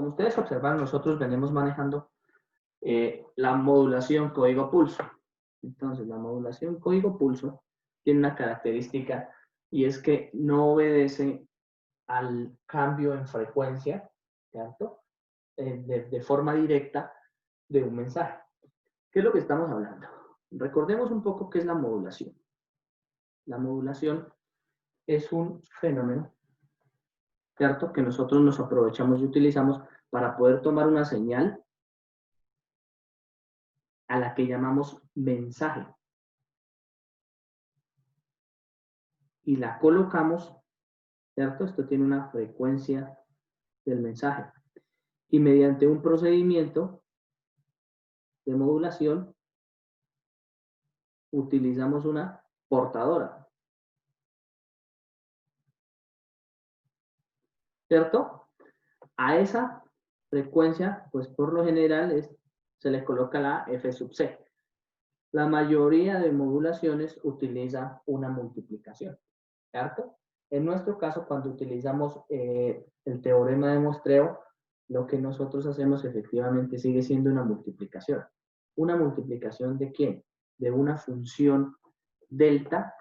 Como ustedes observan, nosotros venimos manejando la modulación código-pulso. Entonces, la modulación código-pulso tiene una característica y es que no obedece al cambio en frecuencia, ¿cierto? De forma directa de un mensaje. ¿Qué es lo que estamos hablando? Recordemos un poco qué es la modulación. La modulación es un fenómeno, ¿cierto? Que nosotros nos aprovechamos y utilizamos para poder tomar una señal a la que llamamos mensaje y la colocamos, ¿cierto? Esto tiene una frecuencia del mensaje y mediante un procedimiento de modulación utilizamos una portadora, ¿cierto? A esa frecuencia, pues por lo general se le coloca la F sub C. La mayoría de modulaciones utiliza una multiplicación, ¿cierto? En nuestro caso, cuando utilizamos el teorema de muestreo, lo que nosotros hacemos efectivamente sigue siendo una multiplicación. ¿Una multiplicación de quién? De una función delta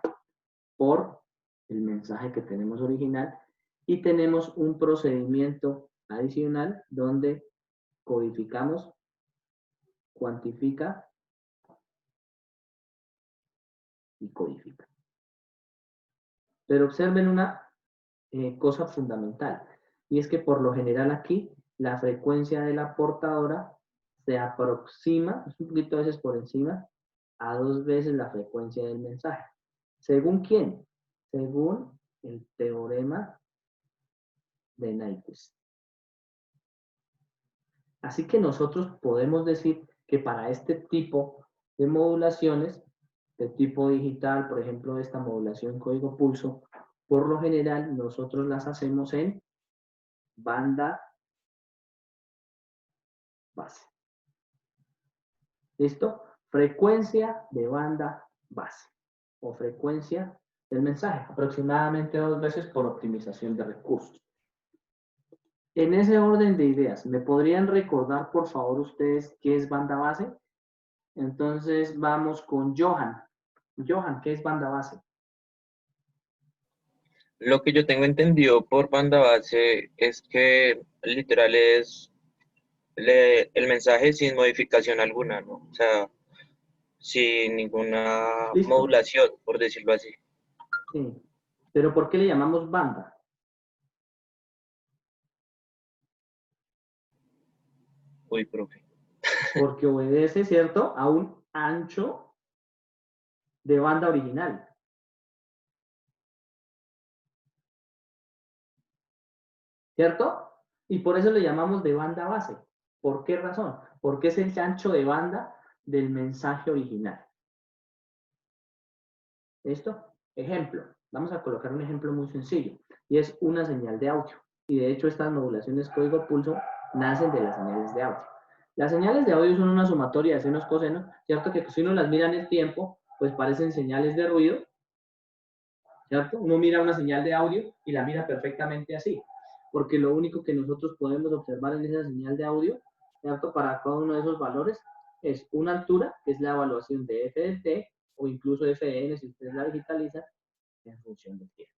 por el mensaje que tenemos original y tenemos un procedimiento adicional donde codificamos, cuantifica y codifica. Pero observen una cosa fundamental, y es que por lo general aquí la frecuencia de la portadora se aproxima, es un poquito a veces por encima, a 2 veces la frecuencia del mensaje. ¿Según quién? Según el teorema de Nyquist. Así que nosotros podemos decir que para este tipo de modulaciones, de tipo digital, por ejemplo, esta modulación código pulso, por lo general nosotros las hacemos en banda base. ¿Listo? Frecuencia de banda base o frecuencia del mensaje, aproximadamente 2 veces por optimización de recursos. En ese orden de ideas, ¿me podrían recordar, por favor, ustedes qué es banda base? Entonces vamos con Johan. Johan, ¿qué es banda base? Lo que yo tengo entendido por banda base es que literal es el mensaje sin modificación alguna, ¿no? O sea, sin ninguna ¿Listo? modulación, por decirlo así. Sí. Pero ¿por qué le llamamos banda? Uy, profe. Porque obedece, ¿cierto?, a un ancho de banda original. ¿Cierto? Y por eso le llamamos de banda base. ¿Por qué razón? Porque es el ancho de banda del mensaje original. ¿Listo? Ejemplo. Vamos a colocar un ejemplo muy sencillo. Y es una señal de audio. Y de hecho estas modulaciones código pulso nacen de las señales de audio. Las señales de audio son una sumatoria de senos cosenos. ¿Cierto? Que si uno las mira en el tiempo, pues parecen señales de ruido. ¿Cierto? Uno mira una señal de audio y la mira perfectamente así. Porque lo único que nosotros podemos observar en esa señal de audio, ¿cierto? Para cada uno de esos valores, es una altura, que es la evaluación de f del t, o incluso fn, si ustedes la digitalizan, en función del tiempo.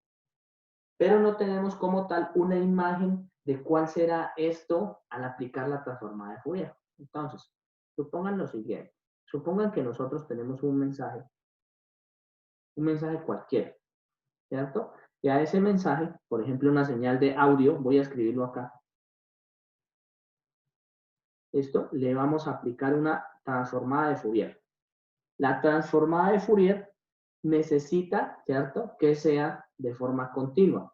Pero no tenemos como tal una imagen de cuál será esto al aplicar la transformada de Fourier. Entonces, supongan lo siguiente. Supongan que nosotros tenemos un mensaje cualquiera, ¿cierto? Y a ese mensaje, por ejemplo, una señal de audio, voy a escribirlo acá. Esto le vamos a aplicar una transformada de Fourier. La transformada de Fourier necesita, ¿cierto?, que sea de forma continua,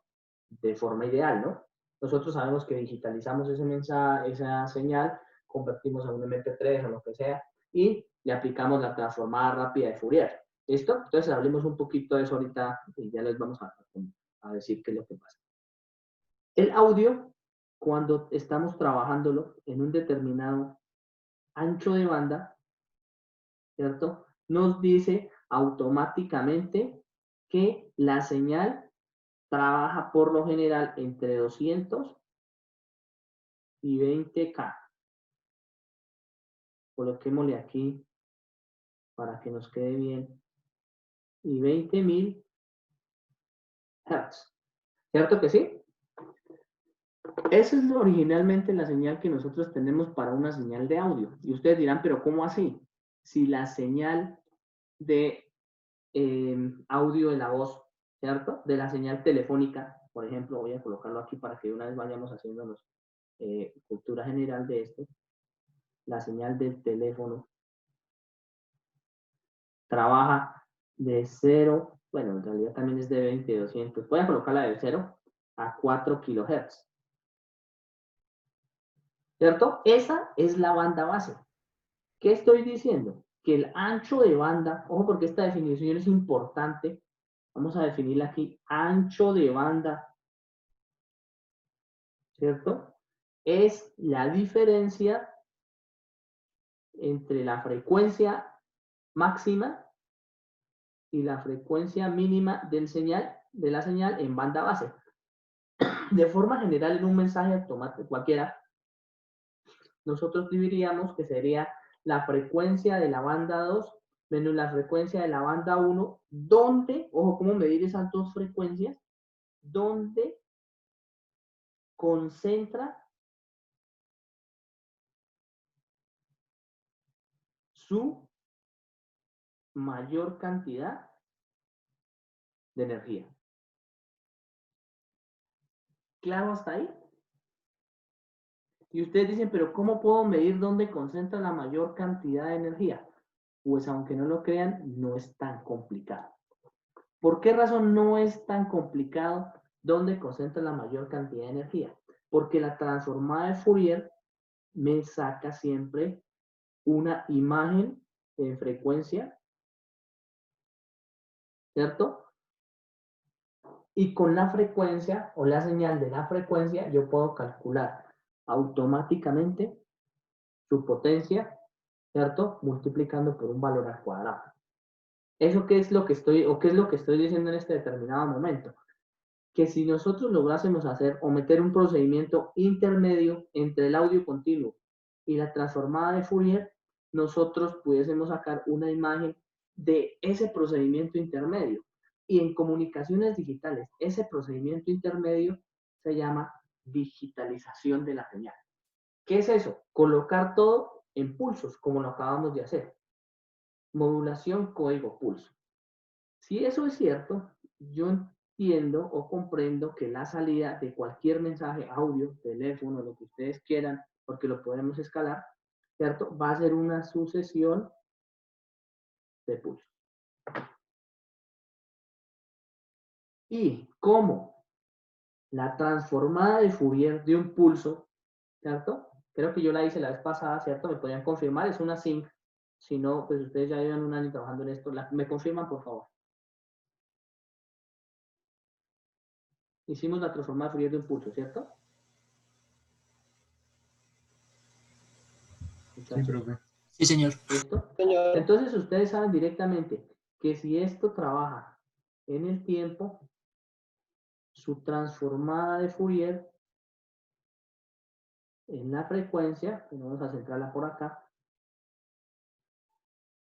de forma ideal, ¿no? Nosotros sabemos que digitalizamos ese mensaje, esa señal, convertimos a un MP3 o lo que sea, y le aplicamos la transformada rápida de Fourier. ¿Listo? Entonces hablemos un poquito de eso ahorita y ya les vamos a decir qué es lo que pasa. El audio, cuando estamos trabajándolo en un determinado ancho de banda, ¿cierto? Nos dice automáticamente que la señal trabaja por lo general entre 200 y 20K. Coloquémosle aquí para que nos quede bien. Y 20.000 Hz. ¿Cierto que sí? Esa es originalmente la señal que nosotros tenemos para una señal de audio. Y ustedes dirán, pero ¿cómo así? Si la señal de audio de la voz, ¿cierto? De la señal telefónica, por ejemplo, voy a colocarlo aquí para que de una vez vayamos haciéndonos cultura general de esto. La señal del teléfono trabaja de 0, bueno, en realidad también es de 20, 200. Voy a colocarla de 0 a 4 kHz. ¿Cierto? Esa es la banda base. ¿Qué estoy diciendo? Que el ancho de banda, ojo porque esta definición es importante, vamos a definirla aquí, ancho de banda, ¿cierto? Es la diferencia entre la frecuencia máxima y la frecuencia mínima de la señal en banda base. De forma general, en un mensaje automático cualquiera, nosotros diríamos que sería la frecuencia de la banda 2 menos la frecuencia de la banda 1, donde, ojo, ¿cómo medir esas dos frecuencias? Donde concentra su mayor cantidad de energía. ¿Claro hasta ahí? Y ustedes dicen, pero ¿cómo puedo medir dónde concentra la mayor cantidad de energía? Pues aunque no lo crean, no es tan complicado. ¿Por qué razón no es tan complicado dónde concentra la mayor cantidad de energía? Porque la transformada de Fourier me saca siempre una imagen en frecuencia, ¿cierto? Y con la frecuencia o la señal de la frecuencia yo puedo calcular automáticamente su potencia, ¿cierto? Multiplicando por un valor al cuadrado. ¿Eso qué es lo que estoy, o qué es lo que estoy diciendo en este determinado momento? Que si nosotros lográsemos hacer o meter un procedimiento intermedio entre el audio continuo y la transformada de Fourier, nosotros pudiésemos sacar una imagen de ese procedimiento intermedio. Y en comunicaciones digitales, ese procedimiento intermedio se llama digitalización de la señal. ¿Qué es eso? Colocar todo en pulsos, como lo acabamos de hacer. Modulación código-pulso. Si eso es cierto, yo entiendo o comprendo que la salida de cualquier mensaje, audio, teléfono, lo que ustedes quieran, porque lo podemos escalar, ¿cierto? Va a ser una sucesión de pulsos. Y como la transformada de Fourier de un pulso, ¿cierto? Creo que yo la hice la vez pasada, ¿cierto? Me podían confirmar, es una sync. Si no, pues ustedes ya llevan un año trabajando en esto. ¿Me confirman, por favor? Hicimos la transformada de Fourier de un pulso, ¿cierto? Sí, profe. Sí, señor. ¿Listo? Entonces ustedes saben directamente que si esto trabaja en el tiempo, su transformada de Fourier en la frecuencia, que vamos a centrarla por acá,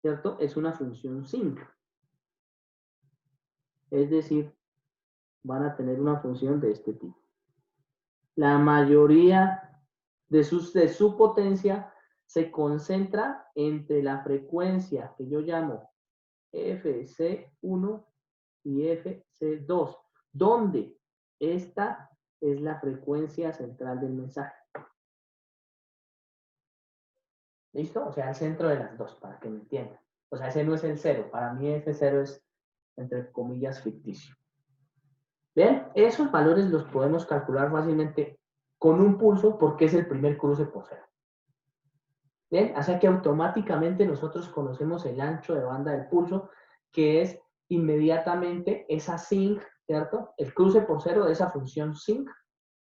¿cierto? Es una función sinc. Es decir, van a tener una función de este tipo. La mayoría de su potencia se concentra entre la frecuencia que yo llamo FC1 y FC2, donde esta es la frecuencia central del mensaje. ¿Listo? O sea, el centro de las dos, para que me entiendan. O sea, ese no es el cero. Para mí ese cero es, entre comillas, ficticio. Bien, esos valores los podemos calcular fácilmente con un pulso porque es el primer cruce por cero. Bien, así que automáticamente nosotros conocemos el ancho de banda del pulso, que es inmediatamente esa sync, ¿cierto? El cruce por cero de esa función sync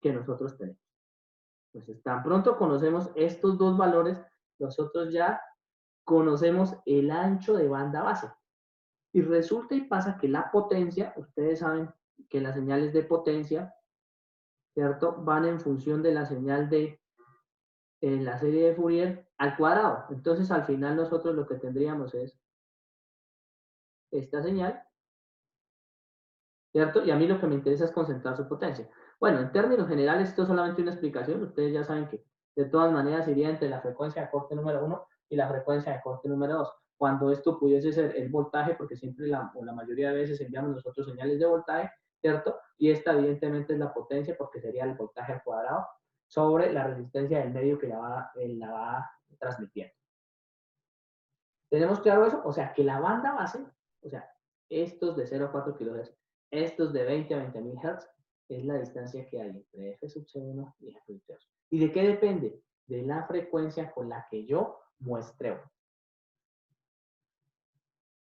que nosotros tenemos. Entonces, tan pronto conocemos estos dos valores, nosotros ya conocemos el ancho de banda base. Y resulta y pasa que la potencia, ustedes saben que las señales de potencia, ¿cierto? Van en función de la señal de en la serie de Fourier al cuadrado. Entonces, al final nosotros lo que tendríamos es esta señal, ¿cierto? Y a mí lo que me interesa es concentrar su potencia. Bueno, en términos generales, esto es solamente una explicación. Ustedes ya saben que de todas maneras iría entre la frecuencia de corte número 1 y la frecuencia de corte número 2. Cuando esto pudiese ser el voltaje, porque siempre o la mayoría de veces enviamos nosotros señales de voltaje, ¿cierto? Y esta evidentemente es la potencia porque sería el voltaje al cuadrado sobre la resistencia del medio que la va transmitiendo. ¿Tenemos claro eso? O sea, que la banda base, o sea, estos de 0 a 4 kHz, estos de 20 a 20.000 Hz, es la distancia que hay entre f sub c1 y f sub c2. ¿Y de qué depende? De la frecuencia con la que yo muestreo.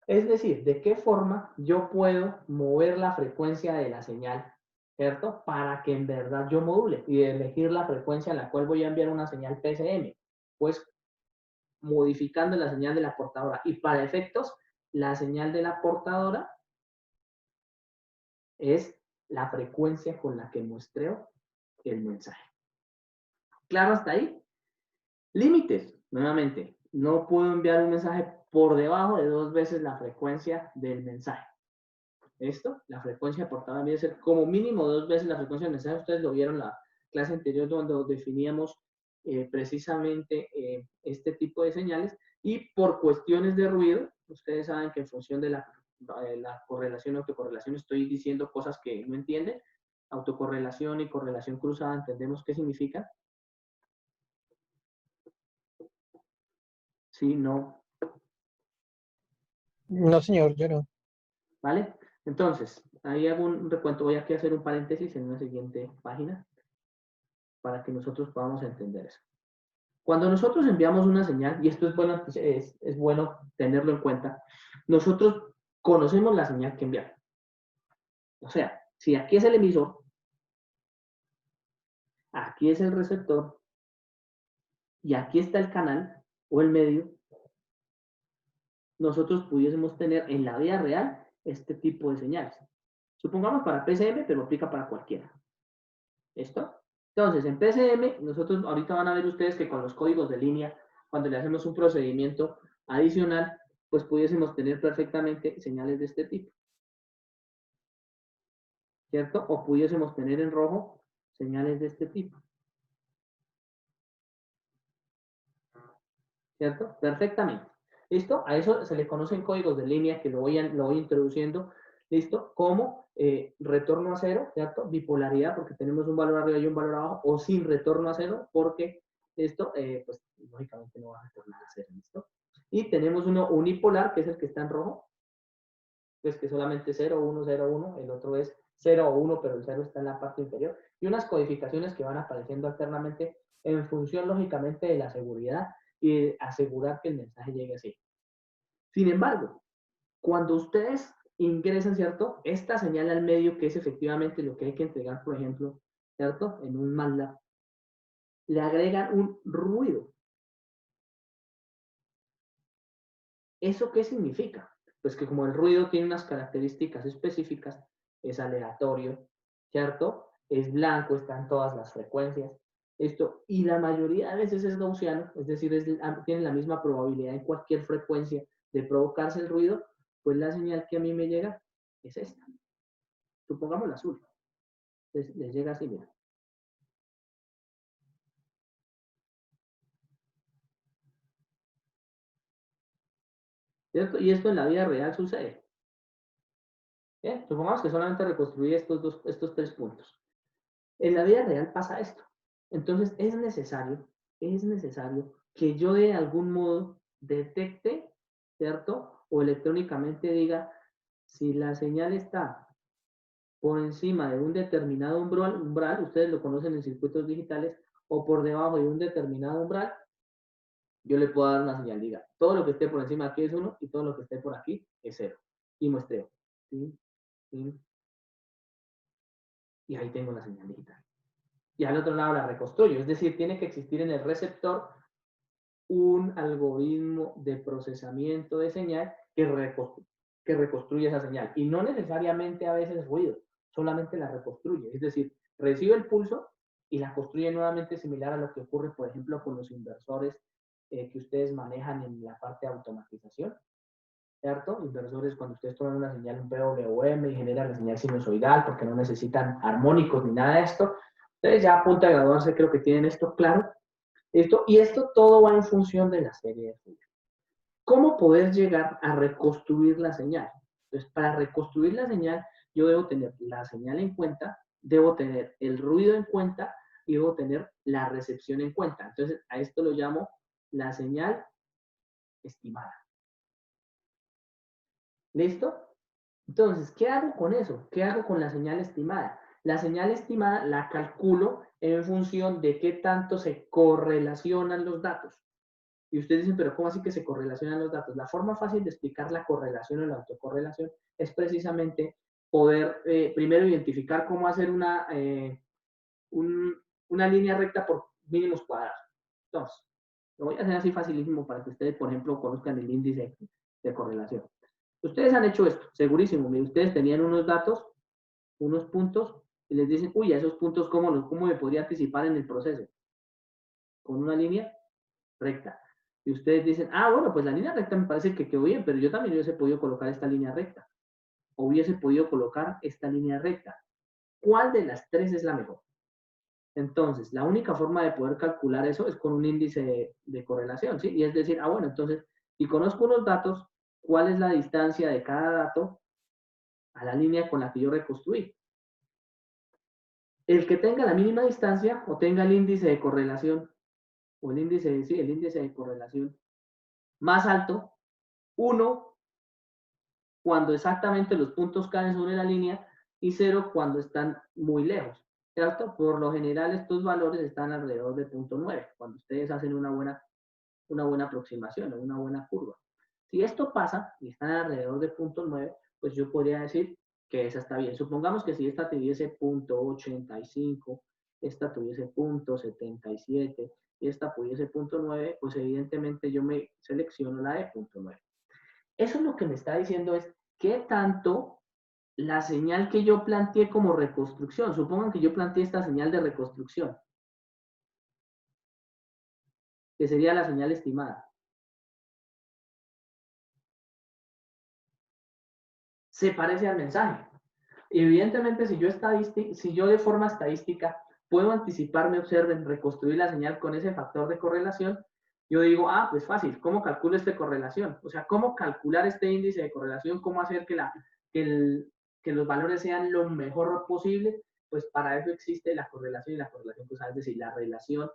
Es decir, de qué forma yo puedo mover la frecuencia de la señal, ¿cierto? Para que en verdad yo module y elegir la frecuencia en la cual voy a enviar una señal PSM. Pues modificando la señal de la portadora. Y para efectos, la señal de la portadora es la frecuencia con la que muestreo el mensaje. ¿Claro hasta ahí? Límites, nuevamente. No puedo enviar un mensaje por debajo de 2 veces la frecuencia del mensaje. ¿Esto? La frecuencia portadora debe ser como mínimo 2 veces la frecuencia del mensaje. Ustedes lo vieron en la clase anterior donde definíamos precisamente este tipo de señales. Y por cuestiones de ruido, ustedes saben que en función de la correlación y autocorrelación estoy diciendo cosas que no entienden. Autocorrelación y correlación cruzada, ¿entendemos qué significa? Sí, no. No, señor, yo no. ¿Vale? Entonces, ahí hago un recuento. Voy aquí a hacer un paréntesis en una siguiente página para que nosotros podamos entender eso. Cuando nosotros enviamos una señal, y esto es bueno tenerlo en cuenta, nosotros conocemos la señal que enviamos. O sea, si aquí es el emisor, aquí es el receptor, y aquí está el canal o el medio, nosotros pudiésemos tener en la vida real este tipo de señales. Supongamos para PCM, pero aplica para cualquiera. ¿Listo? Entonces, en PCM, nosotros ahorita van a ver ustedes que con los códigos de línea, cuando le hacemos un procedimiento adicional, pues pudiésemos tener perfectamente señales de este tipo. ¿Cierto? O pudiésemos tener en rojo señales de este tipo. ¿Cierto? Perfectamente. ¿Listo? A eso se le conocen códigos de línea que lo voy introduciendo. ¿Listo? Como retorno a cero, ¿cierto? Bipolaridad, porque tenemos un valor arriba y un valor abajo, o sin retorno a cero, porque esto, pues, lógicamente no va a retornar a cero, ¿listo? Y tenemos uno unipolar, que es el que está en rojo, pues que solamente 0, 1, 0, 1, el otro es 0 o 1, pero el 0 está en la parte inferior, y unas codificaciones que van apareciendo alternamente en función, lógicamente, de la seguridad y de asegurar que el mensaje llegue así. Sin embargo, cuando ustedes ingresan, ¿cierto? Esta señal al medio, que es efectivamente lo que hay que entregar, por ejemplo, ¿cierto? En un MATLAB, le agregan un ruido. ¿Eso qué significa? Pues que como el ruido tiene unas características específicas, es aleatorio, ¿cierto? Es blanco, está en todas las frecuencias. Esto, y la mayoría de veces es gaussiano, es decir, tiene la misma probabilidad en cualquier frecuencia de provocarse el ruido, pues la señal que a mí me llega es esta. Supongamos la azul. Les llega así, mira. ¿Cierto? Y esto en la vida real sucede. ¿Bien? Supongamos que solamente reconstruí estos 3 puntos. En la vida real pasa esto. Entonces es necesario que yo de algún modo detecte, ¿cierto? O electrónicamente diga si la señal está por encima de un determinado umbral, ustedes lo conocen en circuitos digitales, o por debajo de un determinado umbral, yo le puedo dar una señal, diga, todo lo que esté por encima aquí es 1 y todo lo que esté por aquí es 0. Y muestreo. ¿Sí? ¿Sí? Y ahí tengo la señal digital. Y al otro lado la reconstruyo. Es decir, tiene que existir en el receptor un algoritmo de procesamiento de señal que reconstruye esa señal. Y no necesariamente a veces ruido, solamente la reconstruye. Es decir, recibe el pulso, y la construye nuevamente similar a lo que ocurre, por ejemplo, con los inversores que ustedes manejan en la parte de automatización, ¿cierto? Inversores, cuando ustedes toman una señal, un PWM y generan la señal sinusoidal porque no necesitan armónicos ni nada de esto. Entonces ya a punto de graduarse creo que tienen esto claro. Y esto todo va en función de la serie de Fourier. ¿Cómo poder llegar a reconstruir la señal? Entonces, para reconstruir la señal, yo debo tener la señal en cuenta, debo tener el ruido en cuenta y debo tener la recepción en cuenta. Entonces, a esto lo llamo la señal estimada. ¿Listo? Entonces, ¿qué hago con eso? ¿Qué hago con la señal estimada? La señal estimada la calculo en función de qué tanto se correlacionan los datos. Y ustedes dicen, pero ¿cómo así que se correlacionan los datos? La forma fácil de explicar la correlación o la autocorrelación es precisamente poder primero identificar cómo hacer una línea recta por mínimos cuadrados. Entonces, lo voy a hacer así facilísimo para que ustedes, por ejemplo, conozcan el índice de correlación. Ustedes han hecho esto, segurísimo. Ustedes tenían unos datos, unos puntos, y les dicen, uy, esos puntos, ¿cómo me podría anticipar en el proceso? Con una línea recta. Y ustedes dicen, ah, bueno, pues la línea recta me parece que quedó bien, pero yo también hubiese podido colocar esta línea recta. O hubiese podido colocar esta línea recta. ¿Cuál de las tres es la mejor? Entonces, la única forma de poder calcular eso es con un índice de correlación, ¿sí? Y es decir, ah, bueno, entonces, si conozco unos datos, ¿cuál es la distancia de cada dato a la línea con la que yo reconstruí? El que tenga la mínima distancia o tenga el índice de correlación, o el índice de correlación más alto, 1 cuando exactamente los puntos caen sobre la línea y 0 cuando están muy lejos, ¿cierto? Por lo general estos valores están alrededor de 0.9, cuando ustedes hacen una buena aproximación o una buena curva. Si esto pasa y están alrededor de 0.9, pues yo podría decir que esa está bien. Supongamos que si esta tuviese 0.85, esta tuviese 0.77 y esta pudiese 0.9, pues evidentemente yo me selecciono la de 0.9. Eso lo que me está diciendo es qué tanto la señal que yo planteé como reconstrucción, supongan que yo planteé esta señal de reconstrucción, que sería la señal estimada, se parece al mensaje. Evidentemente, si yo de forma estadística puedo anticiparme, observen, reconstruir la señal con ese factor de correlación, yo digo, ah, pues fácil, ¿cómo calculo esta correlación? O sea, ¿cómo calcular este índice de correlación? ¿Cómo hacer que los valores sean lo mejor posible? Pues para eso existe la correlación y la correlación cruzada, es decir, la relación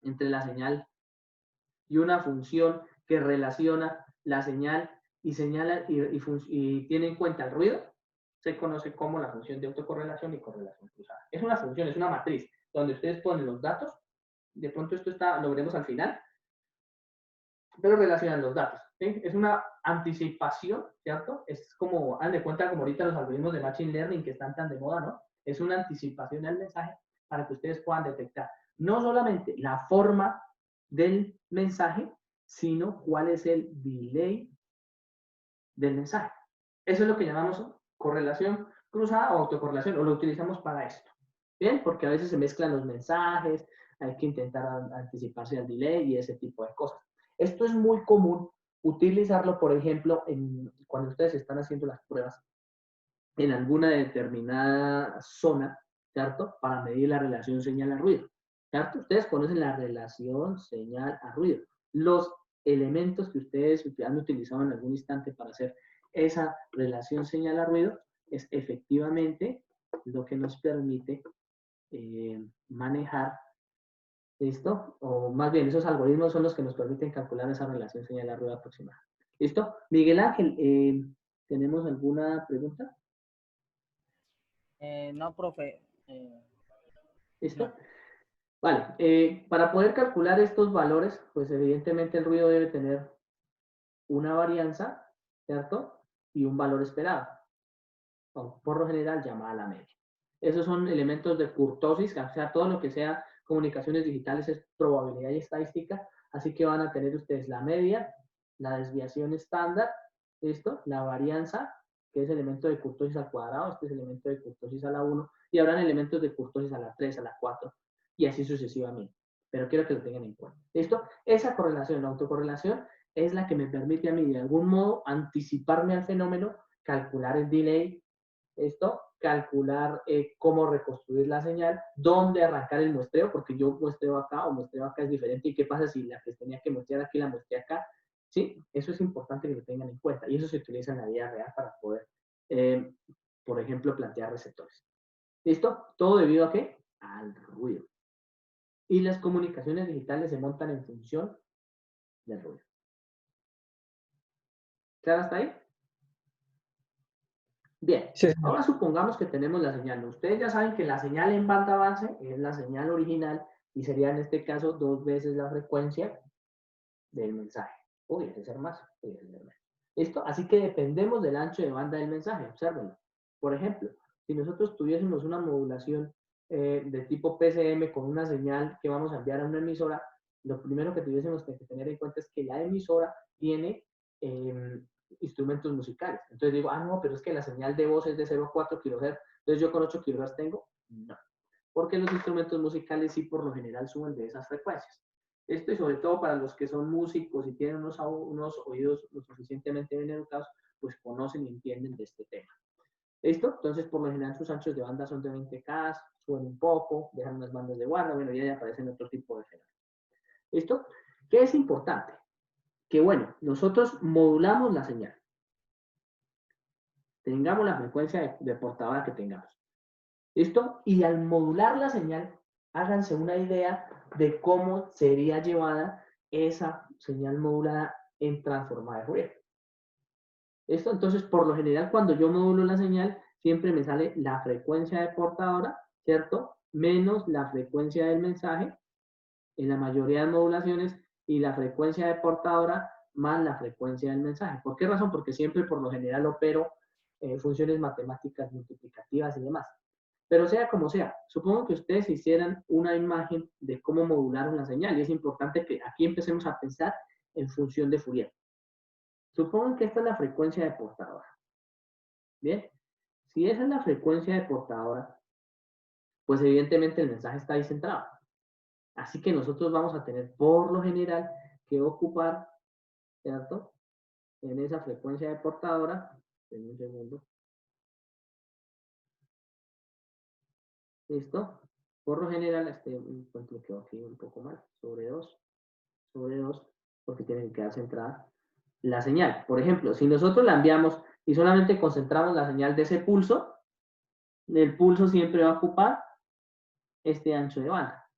entre la señal y una función que relaciona la señal y señala y tiene en cuenta el ruido, se conoce como la función de autocorrelación y correlación cruzada. Es una función, es una matriz, donde ustedes ponen los datos, de pronto esto lo veremos al final, pero relacionan los datos. ¿Sí? Es una anticipación, ¿cierto? Es como, haz de cuenta como ahorita los algoritmos de Machine Learning que están tan de moda, ¿no? Es una anticipación al mensaje para que ustedes puedan detectar no solamente la forma del mensaje, sino cuál es el delay del mensaje. Eso es lo que llamamos correlación cruzada o autocorrelación, o lo utilizamos para esto. Bien, porque a veces se mezclan los mensajes, hay que intentar anticiparse al delay y ese tipo de cosas. Esto es muy común utilizarlo, por ejemplo, cuando ustedes están haciendo las pruebas en alguna determinada zona, ¿cierto? Para medir la relación señal a ruido, ¿cierto? Ustedes conocen la relación señal a ruido. Los elementos que ustedes han utilizado en algún instante para hacer esa relación señal a ruido es efectivamente lo que nos permite manejar esto, o más bien esos algoritmos son los que nos permiten calcular esa relación señal a ruido aproximada. ¿Listo? Miguel Ángel, ¿tenemos alguna pregunta? No, profe. ¿Listo? No. Vale, para poder calcular estos valores, pues evidentemente el ruido debe tener una varianza, ¿cierto? Y un valor esperado, o por lo general llamada la media. Esos son elementos de kurtosis, o sea, todo lo que sea comunicaciones digitales es probabilidad y estadística, así que van a tener ustedes la media, la desviación estándar, ¿listo? La varianza, que es elemento de kurtosis al cuadrado, este es elemento de kurtosis a la 1, y habrán elementos de kurtosis a la 3, a la 4, y así sucesivamente. Pero quiero que lo tengan en cuenta. ¿Listo? Esa correlación, la autocorrelación, es la que me permite a mí de algún modo anticiparme al fenómeno, calcular el delay, ¿listo? Calcular cómo reconstruir la señal, dónde arrancar el muestreo, porque yo muestreo acá o muestreo acá es diferente, y qué pasa si la que tenía que muestrear aquí la muestreé acá. Sí, eso es importante que lo tengan en cuenta, y eso se utiliza en la vida real para poder, por ejemplo, plantear receptores. ¿Listo? ¿Todo debido a qué? Al ruido. Y las comunicaciones digitales se montan en función del ruido. ¿Claro hasta ahí? Bien, Sí. ahora supongamos que tenemos la señal. Ustedes ya saben que la señal en banda base es la señal original y sería en este caso 2 veces la frecuencia del mensaje. Pudiese ser más, pudiese ser menos. ¿Listo? Así que dependemos del ancho de banda del mensaje, obsérvenlo. Por ejemplo, si nosotros tuviésemos una modulación de tipo PCM con una señal que vamos a enviar a una emisora, lo primero que tuviésemos que tener en cuenta es que la emisora tiene instrumentos musicales. Entonces digo, no, pero es que la señal de voz es de 0,4 kHz, entonces yo con 8 kHz tengo. No, porque los instrumentos musicales sí por lo general suben de esas frecuencias. Esto y sobre todo para los que son músicos y tienen unos oídos lo suficientemente bien educados, pues conocen y entienden de este tema. ¿Listo? Entonces, por lo general, sus anchos de banda son de 20K, suben un poco, dejan unas bandas de guarda, bueno, ya aparecen otro tipo de fenómenos. ¿Listo? ¿Qué es importante? Que, bueno, nosotros modulamos la señal. Tengamos la frecuencia de portadora que tengamos. ¿Listo? Y al modular la señal, háganse una idea de cómo sería llevada esa señal modulada en transformada de Fourier. ¿Listo? Entonces, por lo general, cuando yo modulo la señal, siempre me sale la frecuencia de portadora, ¿cierto? Menos la frecuencia del mensaje, en la mayoría de modulaciones, y la frecuencia de portadora más la frecuencia del mensaje. ¿Por qué razón? Porque siempre, por lo general, opero funciones matemáticas multiplicativas y demás. Pero sea como sea, supongo que ustedes hicieran una imagen de cómo modularon la señal, y es importante que aquí empecemos a pensar en función de Fourier. Supongan que esta es la frecuencia de portadora. Bien, si esa es la frecuencia de portadora, pues evidentemente el mensaje está ahí centrado. Así que nosotros vamos a tener por lo general que ocupar, ¿cierto? En esa frecuencia de portadora, en un segundo. ¿Listo? Por lo general, me quedó aquí un poco mal, sobre 2, porque tiene que quedar centrada la señal. Por ejemplo, si nosotros la enviamos y solamente concentramos la señal de ese pulso, el pulso siempre va a ocupar este ancho de banda.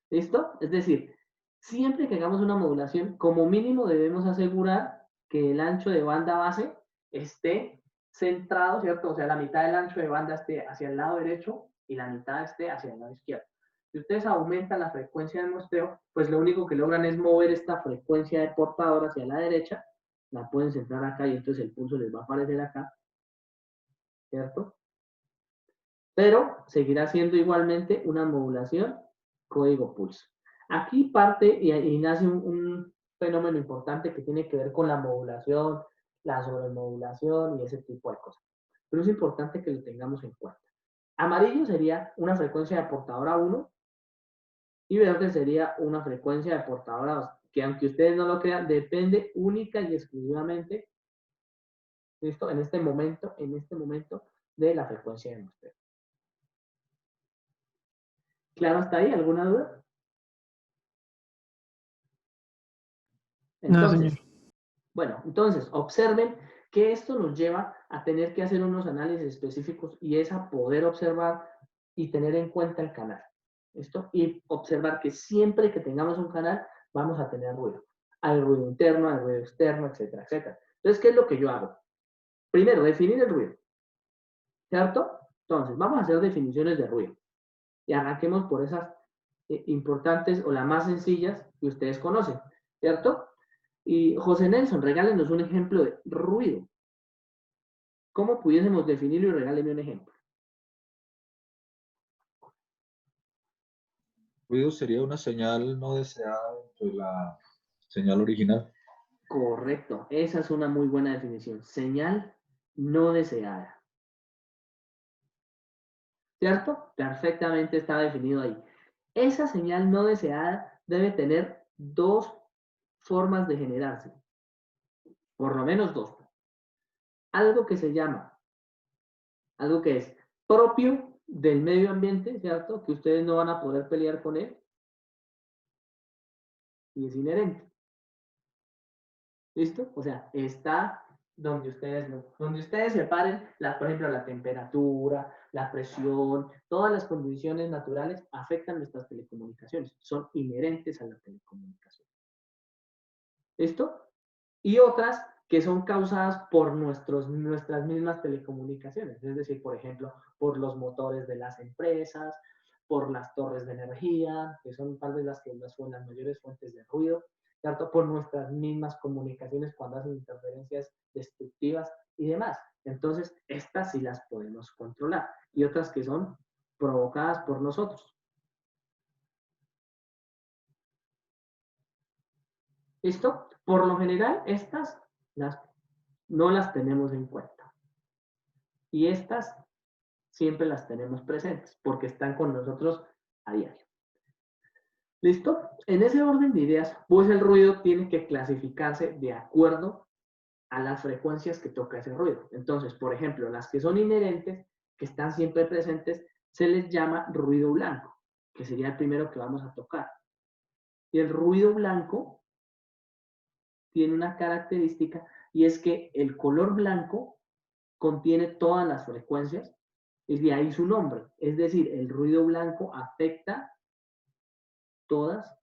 ¿Listo? Es decir, siempre que hagamos una modulación, como mínimo debemos asegurar que el ancho de banda base esté centrado, ¿cierto? O sea, la mitad del ancho de banda esté hacia el lado derecho y la mitad esté hacia el lado izquierdo. Si ustedes aumentan la frecuencia de muestreo, pues lo único que logran es mover esta frecuencia de portador hacia la derecha, la pueden centrar acá y entonces el pulso les va a aparecer acá, ¿cierto? Pero seguirá siendo igualmente una modulación código pulso. Aquí parte y nace un fenómeno importante que tiene que ver con la modulación, la sobremodulación y ese tipo de cosas. Pero es importante que lo tengamos en cuenta. Amarillo sería una frecuencia de portadora 1 y verde sería una frecuencia de portadora 2, que aunque ustedes no lo crean, depende única y exclusivamente, ¿listo? En este momento, de la frecuencia de muestreo. ¿Claro hasta ahí? ¿Alguna duda? No, Entonces, señor. bueno, entonces observen que esto nos lleva a tener que hacer unos análisis específicos y es a poder observar y tener en cuenta el canal. ¿Listo? Y observar que siempre que tengamos un canal vamos a tener ruido. Hay ruido interno, hay ruido externo, etcétera, etcétera. Entonces, ¿qué es lo que yo hago? Primero, definir el ruido. ¿Cierto? Entonces, vamos a hacer definiciones de ruido. Y arranquemos por esas importantes o las más sencillas que ustedes conocen. ¿Cierto? Y José Nelson, regálenos un ejemplo de ruido. ¿Cómo pudiésemos definirlo y regáleme un ejemplo? Ruido sería una señal no deseada dentro de la señal original. Correcto, esa es una muy buena definición. Señal no deseada. ¿cierto? Perfectamente está definido ahí. Esa señal no deseada debe tener dos formas de generarse, por lo menos dos. Algo que se llama, algo que es propio del medio ambiente, ¿cierto? Que ustedes no van a poder pelear con él, y es inherente. ¿Listo? O sea, está donde ustedes separen, por ejemplo, la temperatura, la presión, todas las condiciones naturales afectan nuestras telecomunicaciones, son inherentes a la telecomunicación. ¿Listo? Y otras que son causadas por nuestras mismas telecomunicaciones, es decir, por ejemplo, por los motores de las empresas, por las torres de energía, que son tal vez las mayores fuentes de ruido, ¿cierto? Por nuestras mismas comunicaciones cuando hacen interferencias destructivas y demás. Entonces, estas sí las podemos controlar y otras que son provocadas por nosotros. ¿Listo? Por lo general, estas no las tenemos en cuenta. Y estas siempre las tenemos presentes porque están con nosotros a diario. ¿Listo? En ese orden de ideas, pues el ruido tiene que clasificarse de acuerdo a las frecuencias que toca ese ruido. Entonces, por ejemplo, las que son inherentes, que están siempre presentes, se les llama ruido blanco, que sería el primero que vamos a tocar. Y el ruido blanco tiene una característica y es que el color blanco contiene todas las frecuencias, y de ahí su nombre. Es decir, el ruido blanco afecta todas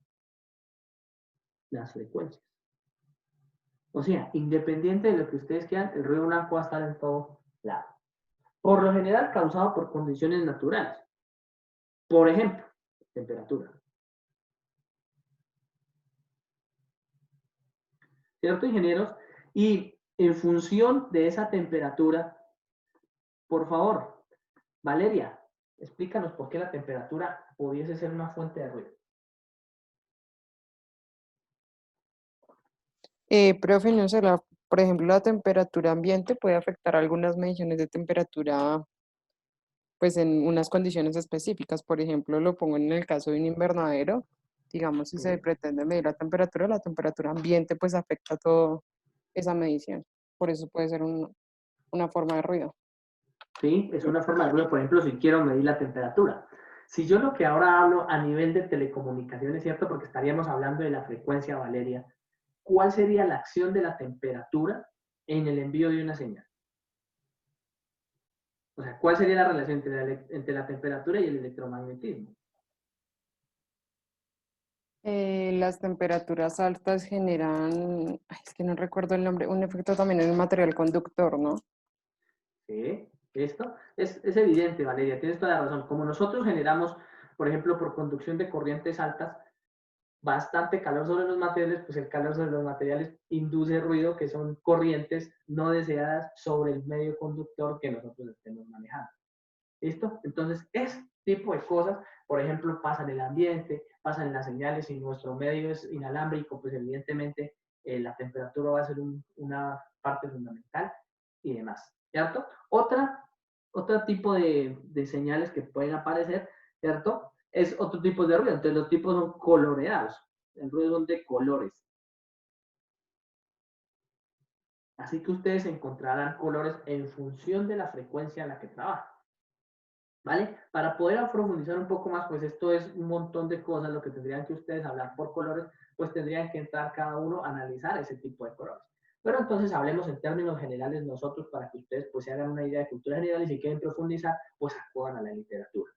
las frecuencias. O sea, independiente de lo que ustedes quieran, el ruido blanco va a estar en todo lado. Por lo general causado por condiciones naturales. Por ejemplo, temperatura. ¿Cierto, ingenieros? Y en función de esa temperatura, por favor, Valeria, explícanos por qué la temperatura pudiese ser una fuente de ruido. Profe, no sé, por ejemplo, la temperatura ambiente puede afectar algunas mediciones de temperatura, pues en unas condiciones específicas. Por ejemplo, lo pongo en el caso de un invernadero. Digamos, si se Sí. pretende medir la temperatura ambiente, pues afecta todo esa medición. Por eso puede ser una forma de ruido. ¿Sí? Es una forma de ruido, por ejemplo, si quiero medir la temperatura. Si yo lo que ahora hablo a nivel de telecomunicaciones, ¿cierto? Porque estaríamos hablando de la frecuencia, Valeria. ¿Cuál sería la acción de la temperatura en el envío de una señal? O sea, ¿cuál sería la relación entre la temperatura y el electromagnetismo? Las temperaturas altas generan, ay, es que no recuerdo el nombre, un efecto también en el material conductor, ¿no? ¿Sí? ¿Esto? Es evidente, Valeria, tienes toda la razón. Como nosotros generamos, por ejemplo, por conducción de corrientes altas, bastante calor sobre los materiales, pues el calor sobre los materiales induce ruido, que son corrientes no deseadas sobre el medio conductor que nosotros estemos manejando. ¿Listo? Entonces, ese tipo de cosas, por ejemplo, pasan en el ambiente, pasan en las señales, si nuestro medio es inalámbrico, pues evidentemente la temperatura va a ser una parte fundamental y demás, ¿cierto? Otro tipo de señales que pueden aparecer, ¿cierto? Es otro tipo de ruido. Entonces, los tipos son coloreados. El ruido son de colores. Así que ustedes encontrarán colores en función de la frecuencia en la que trabajan. ¿Vale? Para poder profundizar un poco más, pues esto es un montón de cosas, lo que tendrían que ustedes hablar por colores, pues tendrían que entrar cada uno a analizar ese tipo de colores. Pero entonces hablemos en términos generales nosotros para que ustedes pues se hagan una idea de cultura general y si quieren profundizar, pues acudan a la literatura.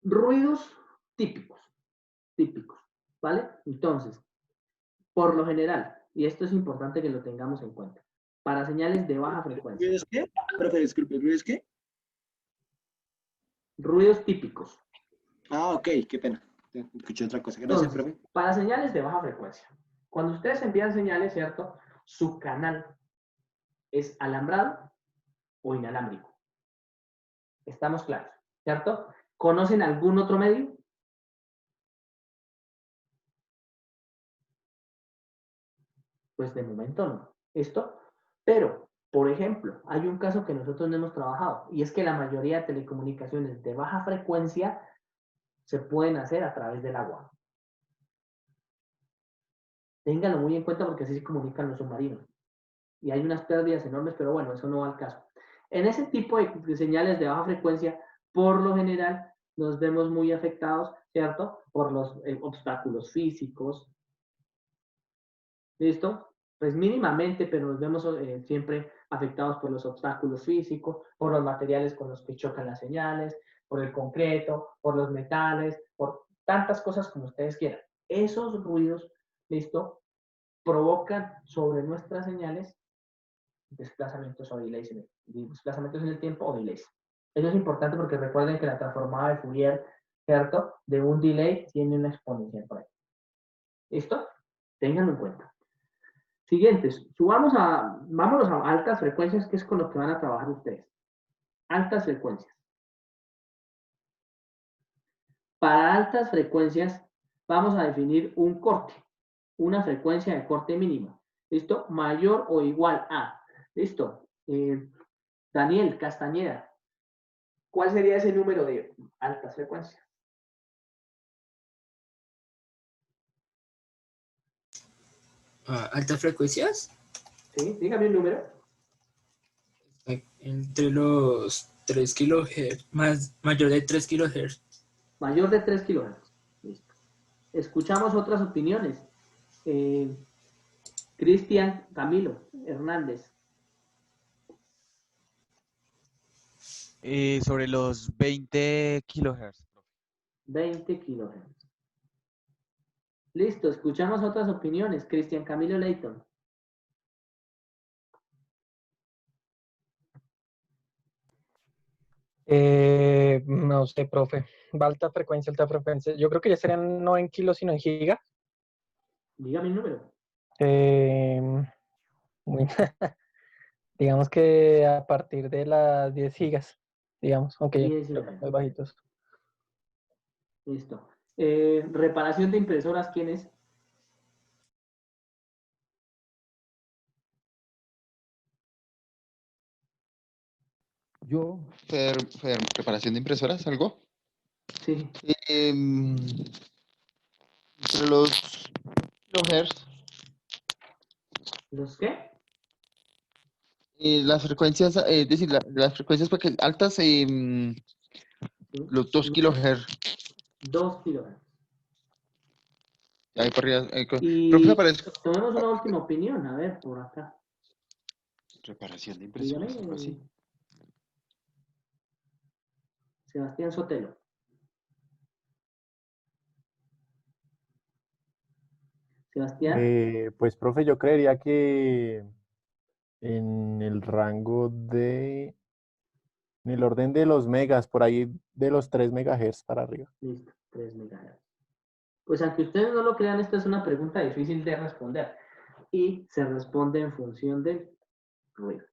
Ruidos típicos, ¿vale? Entonces, por lo general, y esto es importante que lo tengamos en cuenta, para señales de baja frecuencia. ¿Ruidos qué? Profe, disculpe, ¿ruidos qué? Ruidos típicos. Ah, ok, qué pena. Escuché otra cosa. Gracias, Entonces, profe. para señales de baja frecuencia, cuando ustedes envían señales, ¿cierto? Su canal es alambrado o inalámbrico. Estamos claros, ¿cierto? ¿Conocen algún otro medio? Pues de momento no. ¿Esto? Pero Por ejemplo, hay un caso que nosotros no hemos trabajado y es que la mayoría de telecomunicaciones de baja frecuencia se pueden hacer a través del agua. Ténganlo muy en cuenta porque así se comunican los submarinos. Y hay unas pérdidas enormes, pero bueno, eso no va al caso. En ese tipo de señales de baja frecuencia, por lo general, nos vemos muy afectados, ¿cierto? Por los obstáculos físicos. ¿Listo? Pues mínimamente, pero nos vemos siempre afectados por los obstáculos físicos, por los materiales con los que chocan las señales, por el concreto, por los metales, por tantas cosas como ustedes quieran. Esos ruidos, ¿listo? Provocan sobre nuestras señales desplazamientos o delays desplazamientos en el tiempo o delays. Eso es importante porque recuerden que la transformada de Fourier, ¿cierto? De un delay tiene una exponencial por ahí. ¿Listo? Ténganlo en cuenta. Siguientes, vámonos a altas frecuencias, que es con lo que van a trabajar ustedes. Altas frecuencias. Para altas frecuencias vamos a definir un corte, una frecuencia de corte mínimo. ¿Listo? Mayor o igual a. ¿Listo? Daniel Castañeda, ¿cuál sería ese número de altas frecuencias? ¿Altas frecuencias? Sí, dígame un número. Entre los 3 kHz, mayor de 3 kHz. Mayor de 3 kHz. Listo. Escuchamos otras opiniones. Cristian Camilo Hernández. Sobre los 20 kilohertz. 20 kHz. Listo, escuchamos otras opiniones. Cristian Camilo Leighton. No sé, profe. Va alta frecuencia. Yo creo que ya serían no en kilos, sino en gigas. Dígame el número. Muy- digamos que a partir de las 10 gigas, digamos, aunque 10 creo que gigas. muy bajitos. Listo. Reparación de impresoras, ¿quién es? Yo, preparación de impresoras, ¿algo? Sí. Entre los kilohertz, ¿Los qué? las frecuencias, es decir, las frecuencias altas, Sí. los 2 kilohertz. 2 kHz. Ahí por arriba, profe, Y aparezco. tomemos una última opinión, a ver, por acá. Reparación de Dígame, impresoras, algo así. Sebastián Sotelo. Sebastián, Pues, profe, yo creería que en el rango de, en el orden de los megas, por ahí de los 3 megahertz para arriba. listo, 3 MHz. Pues aunque ustedes no lo crean, esta es una pregunta difícil de responder y se responde en función del ruido.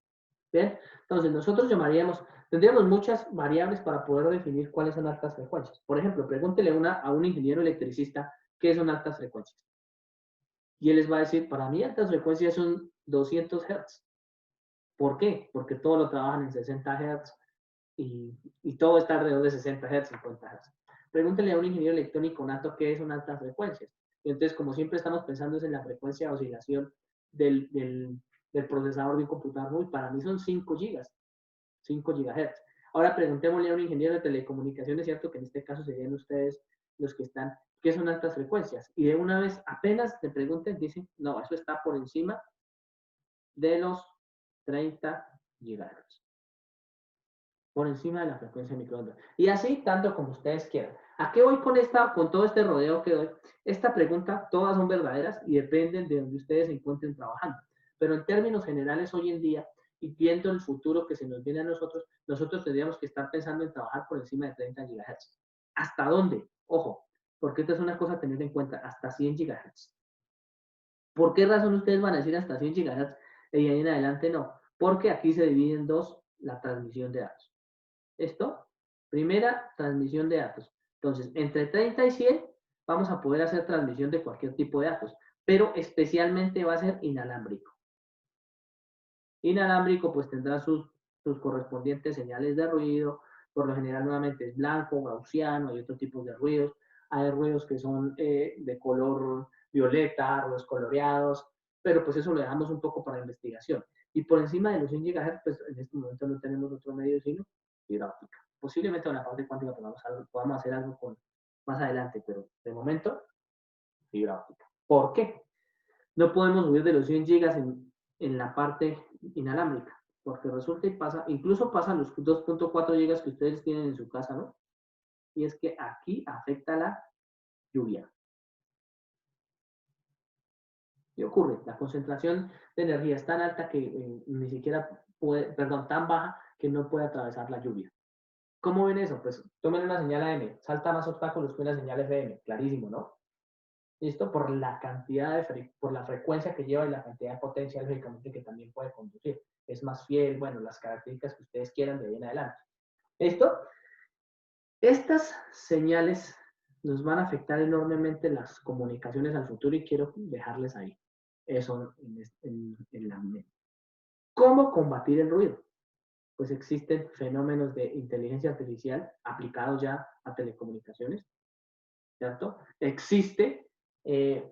¿Bien? Entonces nosotros tendríamos muchas variables para poder definir cuáles son altas frecuencias. Por ejemplo, pregúntele a un ingeniero electricista qué son altas frecuencias. Y él les va a decir, para mí altas frecuencias son 200 Hz. ¿Por qué? Porque todo lo trabajan en 60 Hz y todo está alrededor de 60 Hz, 50 Hz. Pregúntele a un ingeniero electrónico nato qué son altas frecuencias. Y entonces, como siempre estamos pensando en la frecuencia de oscilación del procesador de un computador, muy para mí son 5 gigas, 5 GHz. Ahora preguntémosle a un ingeniero de telecomunicaciones, ¿cierto? Que en este caso serían ustedes los que están, ¿qué son altas frecuencias? Y de una vez, apenas te pregunten, dicen, no, eso está por encima de los 30 GHz. Por encima de la frecuencia de microondas. Y así, tanto como ustedes quieran. ¿A qué voy con todo este rodeo que doy? Esta pregunta, todas son verdaderas y dependen de donde ustedes se encuentren trabajando. Pero en términos generales, hoy en día, y viendo el futuro que se nos viene a nosotros tendríamos que estar pensando en trabajar por encima de 30 GHz. ¿Hasta dónde? Ojo, porque esta es una cosa a tener en cuenta, hasta 100 GHz. ¿Por qué razón ustedes van a decir hasta 100 GHz y ahí en adelante no? Porque aquí se divide en dos la transmisión de datos. Esto, primera transmisión de datos. Entonces, entre 30 y 100 vamos a poder hacer transmisión de cualquier tipo de datos, pero especialmente va a ser inalámbrico. Inalámbrico pues tendrá sus correspondientes señales de ruido, por lo general nuevamente es blanco, gaussiano, hay otros tipos de ruidos, hay ruidos que son de color violeta, ruidos coloreados, pero pues eso lo dejamos un poco para investigación. Y por encima de los 100 GHz, pues en este momento no tenemos otro medio sino fibra óptica. Posiblemente en la parte cuántica podamos hacer algo más adelante, pero de momento, fibra óptica. ¿Por qué? No podemos subir de los 100 gigas en la parte inalámbrica, porque resulta y pasa, incluso pasan los 2.4 gigas que ustedes tienen en su casa, ¿no? Y es que aquí afecta la lluvia. ¿Qué ocurre? La concentración de energía es tan alta que ni siquiera puede, perdón, tan baja que no puede atravesar la lluvia. ¿Cómo ven eso? Pues tomen una señal AM, salta más obstáculos que una señal FM, clarísimo, ¿no? ¿Listo? Por la cantidad por la frecuencia que lleva y la cantidad de potencia, lógicamente, que también puede conducir. Es más fiel, bueno, las características que ustedes quieran de ahí en adelante. ¿Listo? Estas señales nos van a afectar enormemente las comunicaciones al futuro y quiero dejarles ahí. Eso en la mente. ¿Cómo combatir el ruido? Pues existen fenómenos de inteligencia artificial aplicados ya a telecomunicaciones, ¿cierto? Existe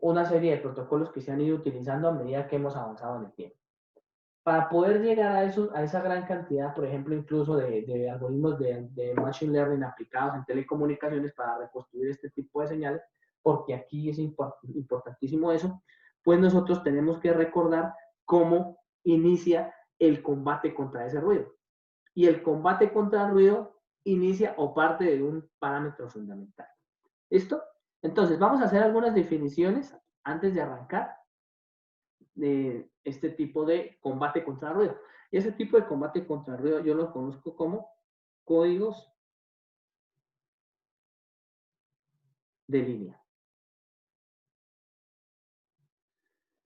una serie de protocolos que se han ido utilizando a medida que hemos avanzado en el tiempo. Para poder llegar a esa gran cantidad, por ejemplo, incluso de algoritmos de Machine Learning aplicados en telecomunicaciones para reconstruir este tipo de señales, porque aquí es importantísimo eso, pues nosotros tenemos que recordar cómo inicia el combate contra ese ruido. Y el combate contra el ruido inicia o parte de un parámetro fundamental. ¿Listo? Entonces, vamos a hacer algunas definiciones antes de arrancar de este tipo de combate contra el ruido. Y ese tipo de combate contra el ruido yo lo conozco como códigos de línea.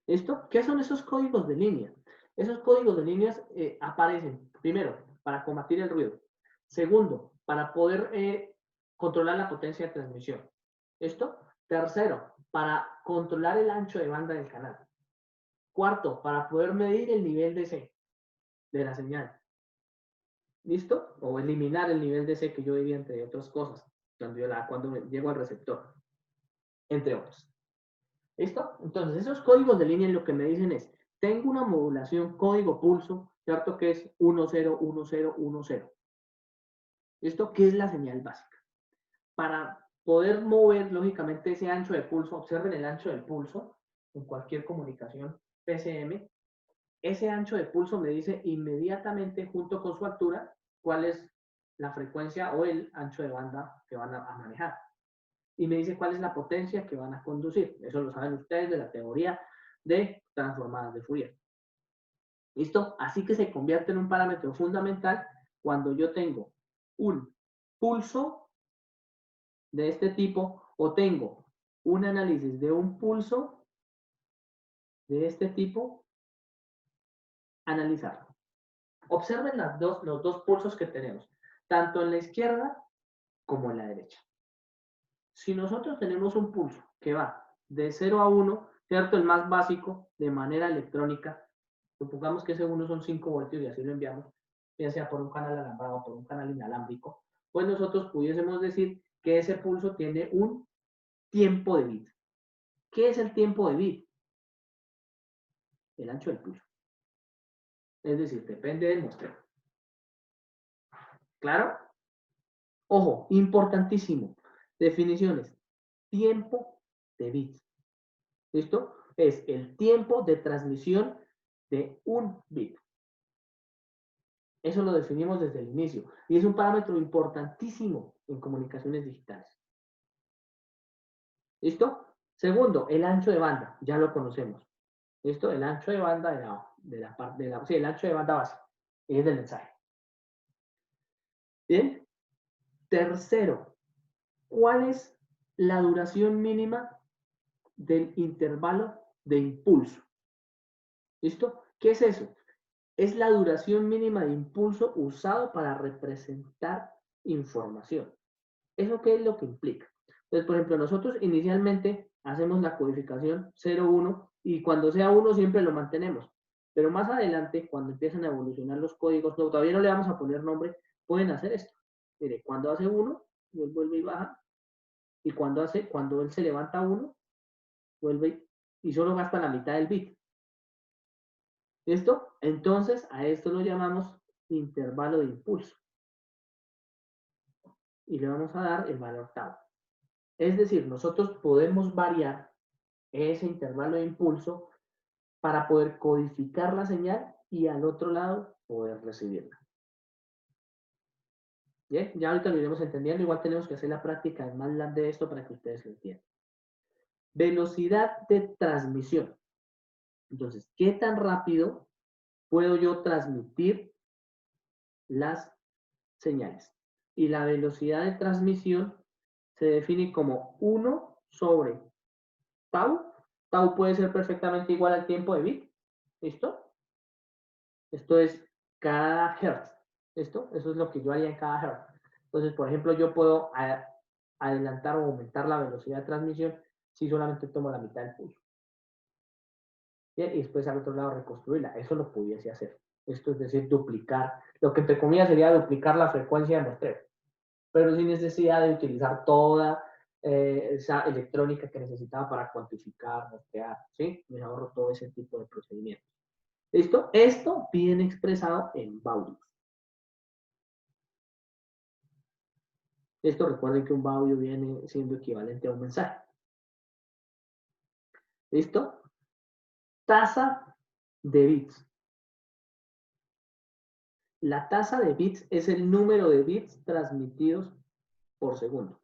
¿Listo? ¿Qué son esos códigos de línea? Esos códigos de líneas aparecen, primero, para combatir el ruido. Segundo, para poder controlar la potencia de transmisión. ¿Listo? Tercero, para controlar el ancho de banda del canal. Cuarto, para poder medir el nivel de C de la señal. ¿Listo? O eliminar el nivel de C que yo diría, entre otras cosas, cuando llego al receptor. Entre otros. ¿Listo? Entonces, esos códigos de línea lo que me dicen es, tengo una modulación código pulso, ¿cierto? Que es 101010. ¿Listo? ¿Qué es la señal básica? Para poder mover, lógicamente, ese ancho de pulso, observen el ancho del pulso en cualquier comunicación PCM, ese ancho de pulso me dice inmediatamente, junto con su altura, cuál es la frecuencia o el ancho de banda que van a manejar. Y me dice cuál es la potencia que van a conducir. Eso lo saben ustedes de la teoría de transformadas de Fourier. ¿Listo? Así que se convierte en un parámetro fundamental cuando yo tengo un pulso de este tipo o tengo un análisis de un pulso de este tipo, analizarlo. Observen los dos pulsos que tenemos, tanto en la izquierda como en la derecha. Si nosotros tenemos un pulso que va de 0 a 1, ¿cierto? El más básico, de manera electrónica, supongamos que ese 1 son 5 voltios y así lo enviamos, ya sea por un canal alambrado o por un canal inalámbrico, pues nosotros pudiésemos decir que ese pulso tiene un tiempo de bit. ¿Qué es el tiempo de bit? El ancho del pulso. Es decir, depende del muestreo. ¿Claro? Ojo, importantísimo. Definiciones. Tiempo de bit. ¿Listo? Es el tiempo de transmisión de un bit. Eso lo definimos desde el inicio. Y es un parámetro importantísimo en comunicaciones digitales. ¿Listo? Segundo, el ancho de banda. Ya lo conocemos. ¿Listo? El ancho de banda el ancho de banda base. Es del mensaje. Bien. Tercero, ¿cuál es la duración mínima del intervalo de impulso? ¿Listo? ¿Qué es eso? Es la duración mínima de impulso usado para representar información. ¿Eso qué es lo que implica? Entonces, por ejemplo, nosotros inicialmente hacemos la codificación 0,1 y cuando sea 1 siempre lo mantenemos. Pero más adelante, cuando empiezan a evolucionar los códigos, no, todavía no le vamos a poner nombre, pueden hacer esto. Mire, cuando hace 1, él vuelve y baja. Y cuando él se levanta 1, vuelve y solo gasta la mitad del bit. ¿Listo? Entonces, a esto lo llamamos intervalo de impulso. Y le vamos a dar el valor tau. Es decir, nosotros podemos variar ese intervalo de impulso para poder codificar la señal y al otro lado poder recibirla. ¿Bien? Ya ahorita lo iremos entendiendo, igual tenemos que hacer la práctica en MATLAB de esto para que ustedes lo entiendan. Velocidad de transmisión. Entonces, ¿qué tan rápido puedo yo transmitir las señales? Y la velocidad de transmisión se define como 1 sobre tau. Tau puede ser perfectamente igual al tiempo de bit. ¿Listo? Esto es cada hertz. ¿Listo? Eso es lo que yo haría en cada hertz. Entonces, por ejemplo, yo puedo adelantar o aumentar la velocidad de transmisión si solamente tomo la mitad del pulso. Bien, y después al otro lado reconstruirla. Eso lo pudiese hacer. Esto es decir, duplicar. Lo que entre comillas sería duplicar la frecuencia de muestreo. Pero sin necesidad de utilizar toda esa electrónica que necesitaba para cuantificar, muestrear. ¿Sí? Me ahorro todo ese tipo de procedimientos. ¿Listo? Esto viene expresado en baudios. Esto recuerden que un baudio viene siendo equivalente a un mensaje. ¿Listo? Tasa de bits. La tasa de bits es el número de bits transmitidos por segundo.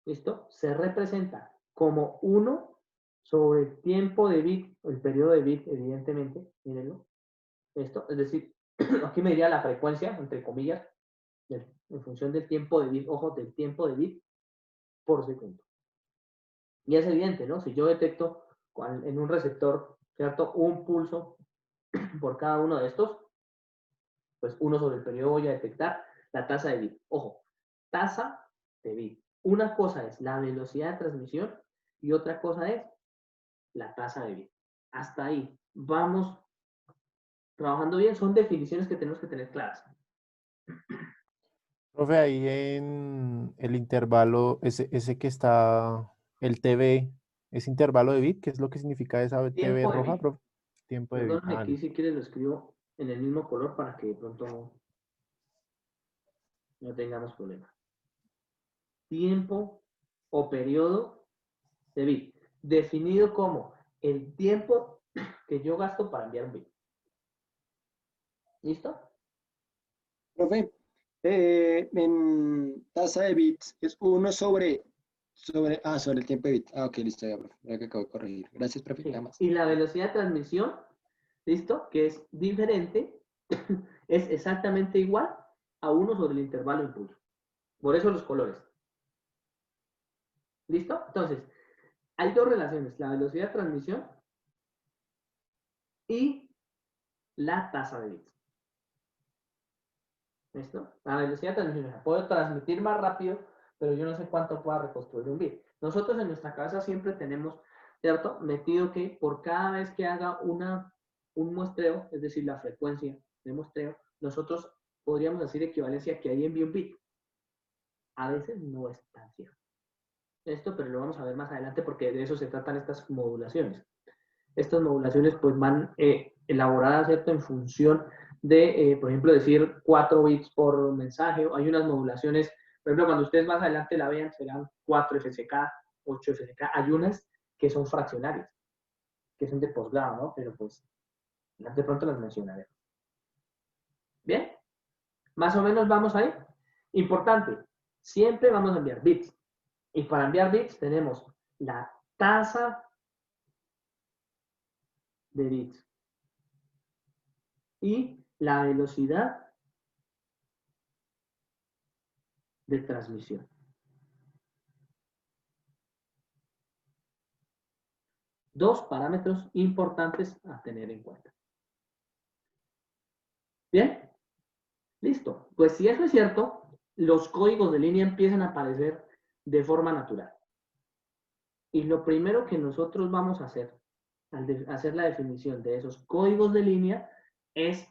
¿Listo? Se representa como 1 sobre el tiempo de bit, el periodo de bit, evidentemente, mírenlo. Esto, es decir, aquí me diría la frecuencia, entre comillas, en función del tiempo de bit, ojo, del tiempo de bit por segundo. Y es evidente, ¿no? Si yo detecto en un receptor, ¿cierto? Un pulso por cada uno de estos, pues 1 sobre el periodo voy a detectar la tasa de bit. Ojo, tasa de bit. Una cosa es la velocidad de transmisión y otra cosa es la tasa de bit. Hasta ahí. Vamos trabajando bien. Son definiciones que tenemos que tener claras. Profe, ahí en el intervalo, ese que está, el TV, ¿es intervalo de bit? ¿Qué es lo que significa esa TV Tiempo de roja, bit. profe? Tiempo de bit. Perdóname, aquí si quieres lo escribo en el mismo color para que de pronto no tengamos problemas. Tiempo o periodo de bit, definido como el tiempo que yo gasto para enviar un bit. ¿Listo? Profe, en tasa de bits es 1 sobre el tiempo de bit. Ah, ok, listo, ya, profe. Ya que acabo de corregir. Gracias, profe. Sí. Nada más. Y la velocidad de transmisión, ¿listo? Que es diferente, es exactamente igual a 1 sobre el intervalo de impulso. Por eso los colores. ¿Listo? Entonces, hay dos relaciones, la velocidad de transmisión y la tasa de bits. ¿Listo? La velocidad de transmisión. Puedo transmitir más rápido, pero yo no sé cuánto pueda reconstruir un bit. Nosotros en nuestra cabeza siempre tenemos, ¿cierto? Metido que por cada vez que haga un muestreo, es decir, la frecuencia de muestreo, nosotros podríamos decir equivalencia que ahí envíe un bit. A veces no es tan cierto. Esto, pero lo vamos a ver más adelante porque de eso se tratan estas modulaciones. Estas modulaciones pues van elaboradas, ¿cierto? En función de, por ejemplo, decir 4 bits por mensaje. Hay unas modulaciones, por ejemplo, cuando ustedes más adelante la vean, serán 4 FSK, 8 FSK. Hay unas que son fraccionarias, que son de posgrado, ¿no? Pero pues, de pronto las mencionaré. ¿Bien? Más o menos vamos ahí. Importante, siempre vamos a enviar bits. Y para enviar bits tenemos la tasa de bits y la velocidad de transmisión. Dos parámetros importantes a tener en cuenta. ¿Bien? Listo. Pues si eso es cierto, los códigos de línea empiezan a aparecer de forma natural. Y lo primero que nosotros vamos a hacer al hacer la definición de esos códigos de línea, es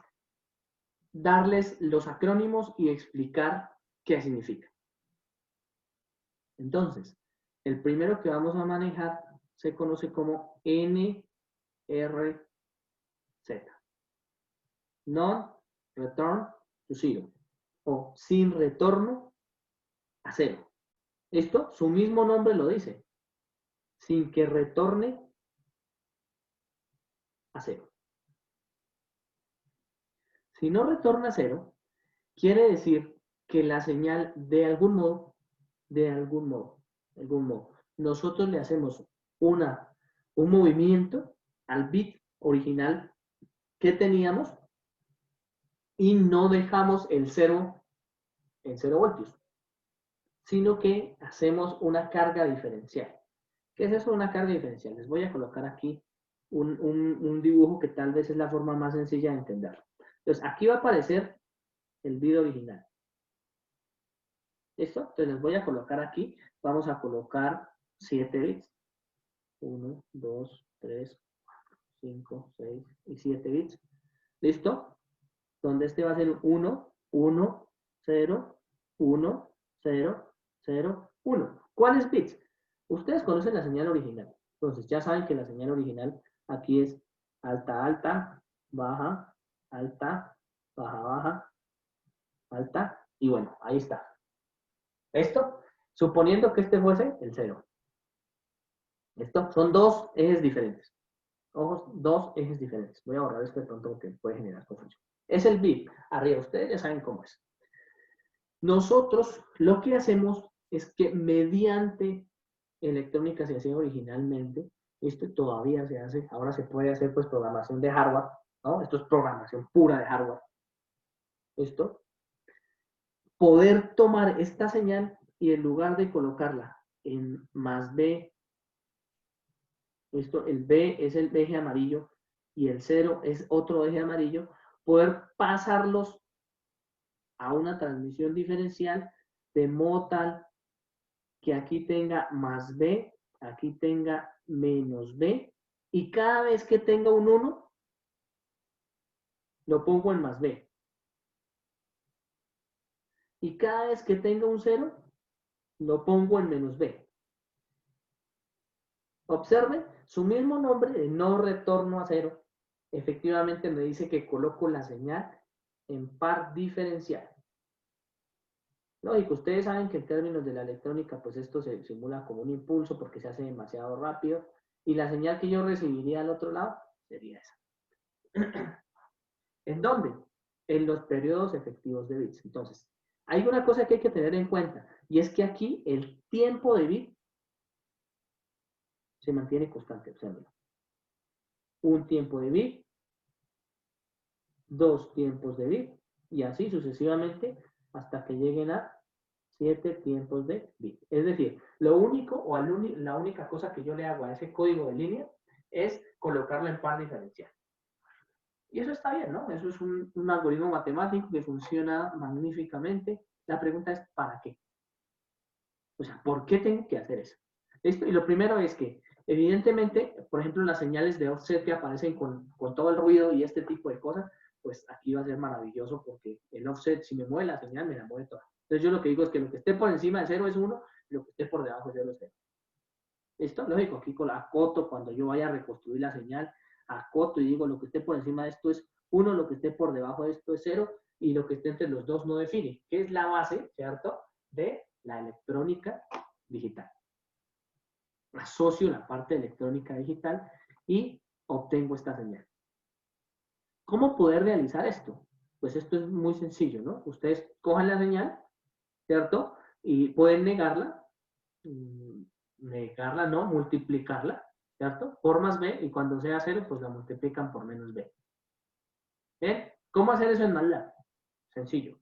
darles los acrónimos y explicar qué significa. Entonces, el primero que vamos a manejar se conoce como NRZ. Non-return to zero. O sin retorno a cero. Esto, su mismo nombre lo dice. Sin que retorne a cero. Si no retorna a cero, quiere decir que la señal de algún modo, nosotros le hacemos un movimiento al bit original que teníamos y no dejamos el 0 en 0 voltios, sino que hacemos una carga diferencial. ¿Qué es eso, una carga diferencial? Les voy a colocar aquí un dibujo que tal vez es la forma más sencilla de entenderlo. Entonces, aquí va a aparecer el bit original. ¿Listo? Entonces, les voy a colocar aquí, vamos a colocar 7 bits. 1, 2, 3, 4, 5, 6 y 7 bits. ¿Listo? Donde este va a ser 1, 1, 0, 1, 0, 0, 1. ¿Cuáles bits? Ustedes conocen la señal original. Entonces ya saben que la señal original aquí es alta, alta, baja, alta, baja, baja, alta. Y bueno, ahí está. ¿Esto? Suponiendo que este fuese el 0. ¿Listo? Son dos ejes diferentes. Ojos, dos ejes diferentes. Voy a borrar esto de pronto porque puede generar confusión. Es el bit. Arriba, ustedes ya saben cómo es. Nosotros lo que hacemos es que mediante electrónica se hacía originalmente, esto todavía se hace, ahora se puede hacer pues programación de hardware, ¿no? Esto es programación pura de hardware. ¿Listo? Poder tomar esta señal y en lugar de colocarla en más B, esto, el B es el eje amarillo y el 0 es otro eje amarillo, poder pasarlos a una transmisión diferencial de modo tal que aquí tenga más B, aquí tenga menos B, y cada vez que tenga un 1, lo pongo en más B. Y cada vez que tenga un 0, lo pongo en menos B. Observe, su mismo nombre de no retorno a 0, efectivamente me dice que coloco la señal en par diferencial. Lógico, ustedes saben que en términos de la electrónica, pues esto se simula como un impulso porque se hace demasiado rápido y la señal que yo recibiría al otro lado sería esa. ¿En dónde? En los periodos efectivos de bits. Entonces, hay una cosa que hay que tener en cuenta y es que aquí el tiempo de bit se mantiene constante, observen. Un tiempo de bit, dos tiempos de bit y así sucesivamente hasta que lleguen a 7 tiempos de bit. Es decir, lo único o la única cosa que yo le hago a ese código de línea es colocarlo en par diferencial. Y eso está bien, ¿no? Eso es un algoritmo matemático que funciona magníficamente. La pregunta es, ¿para qué? O sea, ¿por qué tengo que hacer eso? Esto, y lo primero es que, evidentemente, por ejemplo, las señales de offset que aparecen con todo el ruido y este tipo de cosas, pues aquí va a ser maravilloso porque el offset, si me mueve la señal, me la mueve toda. Entonces yo lo que digo es que lo que esté por encima de 0 es 1, y lo que esté por debajo de 0 es 0. ¿Listo? Lógico, aquí con la acoto, cuando yo vaya a reconstruir la señal, acoto y digo lo que esté por encima de esto es 1, lo que esté por debajo de esto es 0, y lo que esté entre los dos no define, que es la base, ¿cierto?, de la electrónica digital. Asocio la parte electrónica digital y obtengo esta señal. ¿Cómo poder realizar esto? Pues esto es muy sencillo, ¿no? Ustedes cojan la señal, ¿cierto? Y pueden negarla, no, multiplicarla, ¿cierto? Por más B, y cuando sea 0, pues la multiplican por menos B. ¿Bien? ¿Cómo hacer eso en MATLAB? Sencillo.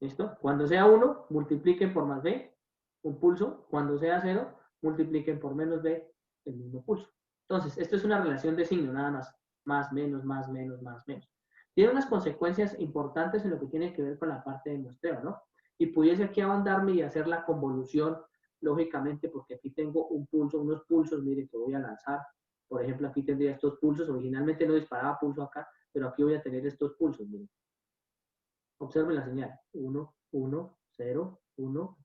¿Listo? Cuando sea 1, multipliquen por más B, un pulso. Cuando sea 0, multipliquen por menos B, el mismo pulso. Entonces, esto es una relación de signo, nada más. Más, menos, más, menos, más, menos. Tiene unas consecuencias importantes en lo que tiene que ver con la parte de muestreo, ¿no? Y pudiese aquí ahondarme y hacer la convolución, lógicamente, porque aquí tengo un pulso, unos pulsos, mire, que voy a lanzar Por ejemplo, aquí tendría estos pulsos. Originalmente no disparaba pulso acá, pero aquí voy a tener estos pulsos. Miren. Observen la señal. 1, 1, 0, 1,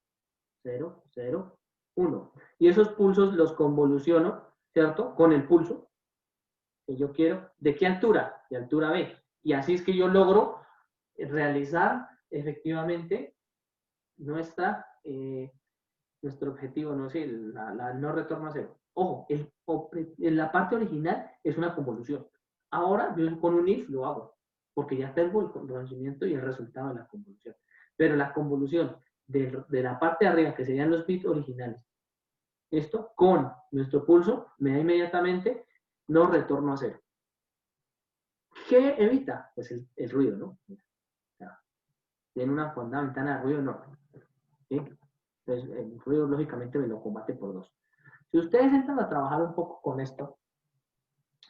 0, 0, 1. Y esos pulsos los convoluciono, ¿cierto? Con el pulso que yo quiero. ¿De qué altura? De altura B. Y así es que yo logro realizar efectivamente nuestro objetivo, no sé, la no retorno a cero. Ojo, en la parte original es una convolución. Ahora yo con un if lo hago, porque ya tengo el conocimiento y el resultado de la convolución. Pero la convolución de la parte de arriba, que serían los bits originales, esto con nuestro pulso me da inmediatamente no retorno a cero. ¿Qué evita? Pues el ruido, ¿no? Tiene una ventana de ruido enorme. ¿Sí? Entonces, el ruido lógicamente me lo combate por 2. Si ustedes entran a trabajar un poco con esto,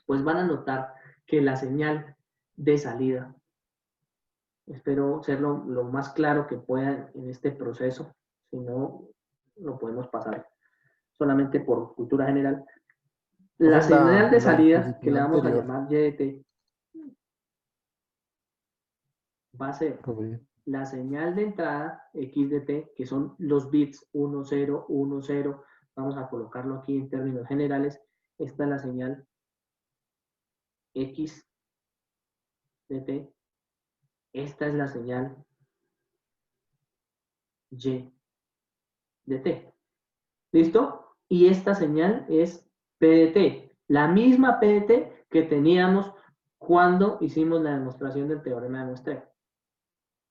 pues van a notar que la señal de salida, espero ser lo más claro que pueda en este proceso, si no, lo podemos pasar solamente por cultura general. La señal de salida, que le vamos a llamar YDT, va a ser la señal de entrada XDT, que son los bits 1, 0, 1, 0. Vamos a colocarlo aquí en términos generales. Esta es la señal XDT. Esta es la señal YDT. ¿Listo? Y esta señal es PDT. La misma PDT que teníamos cuando hicimos la demostración del teorema de muestreo.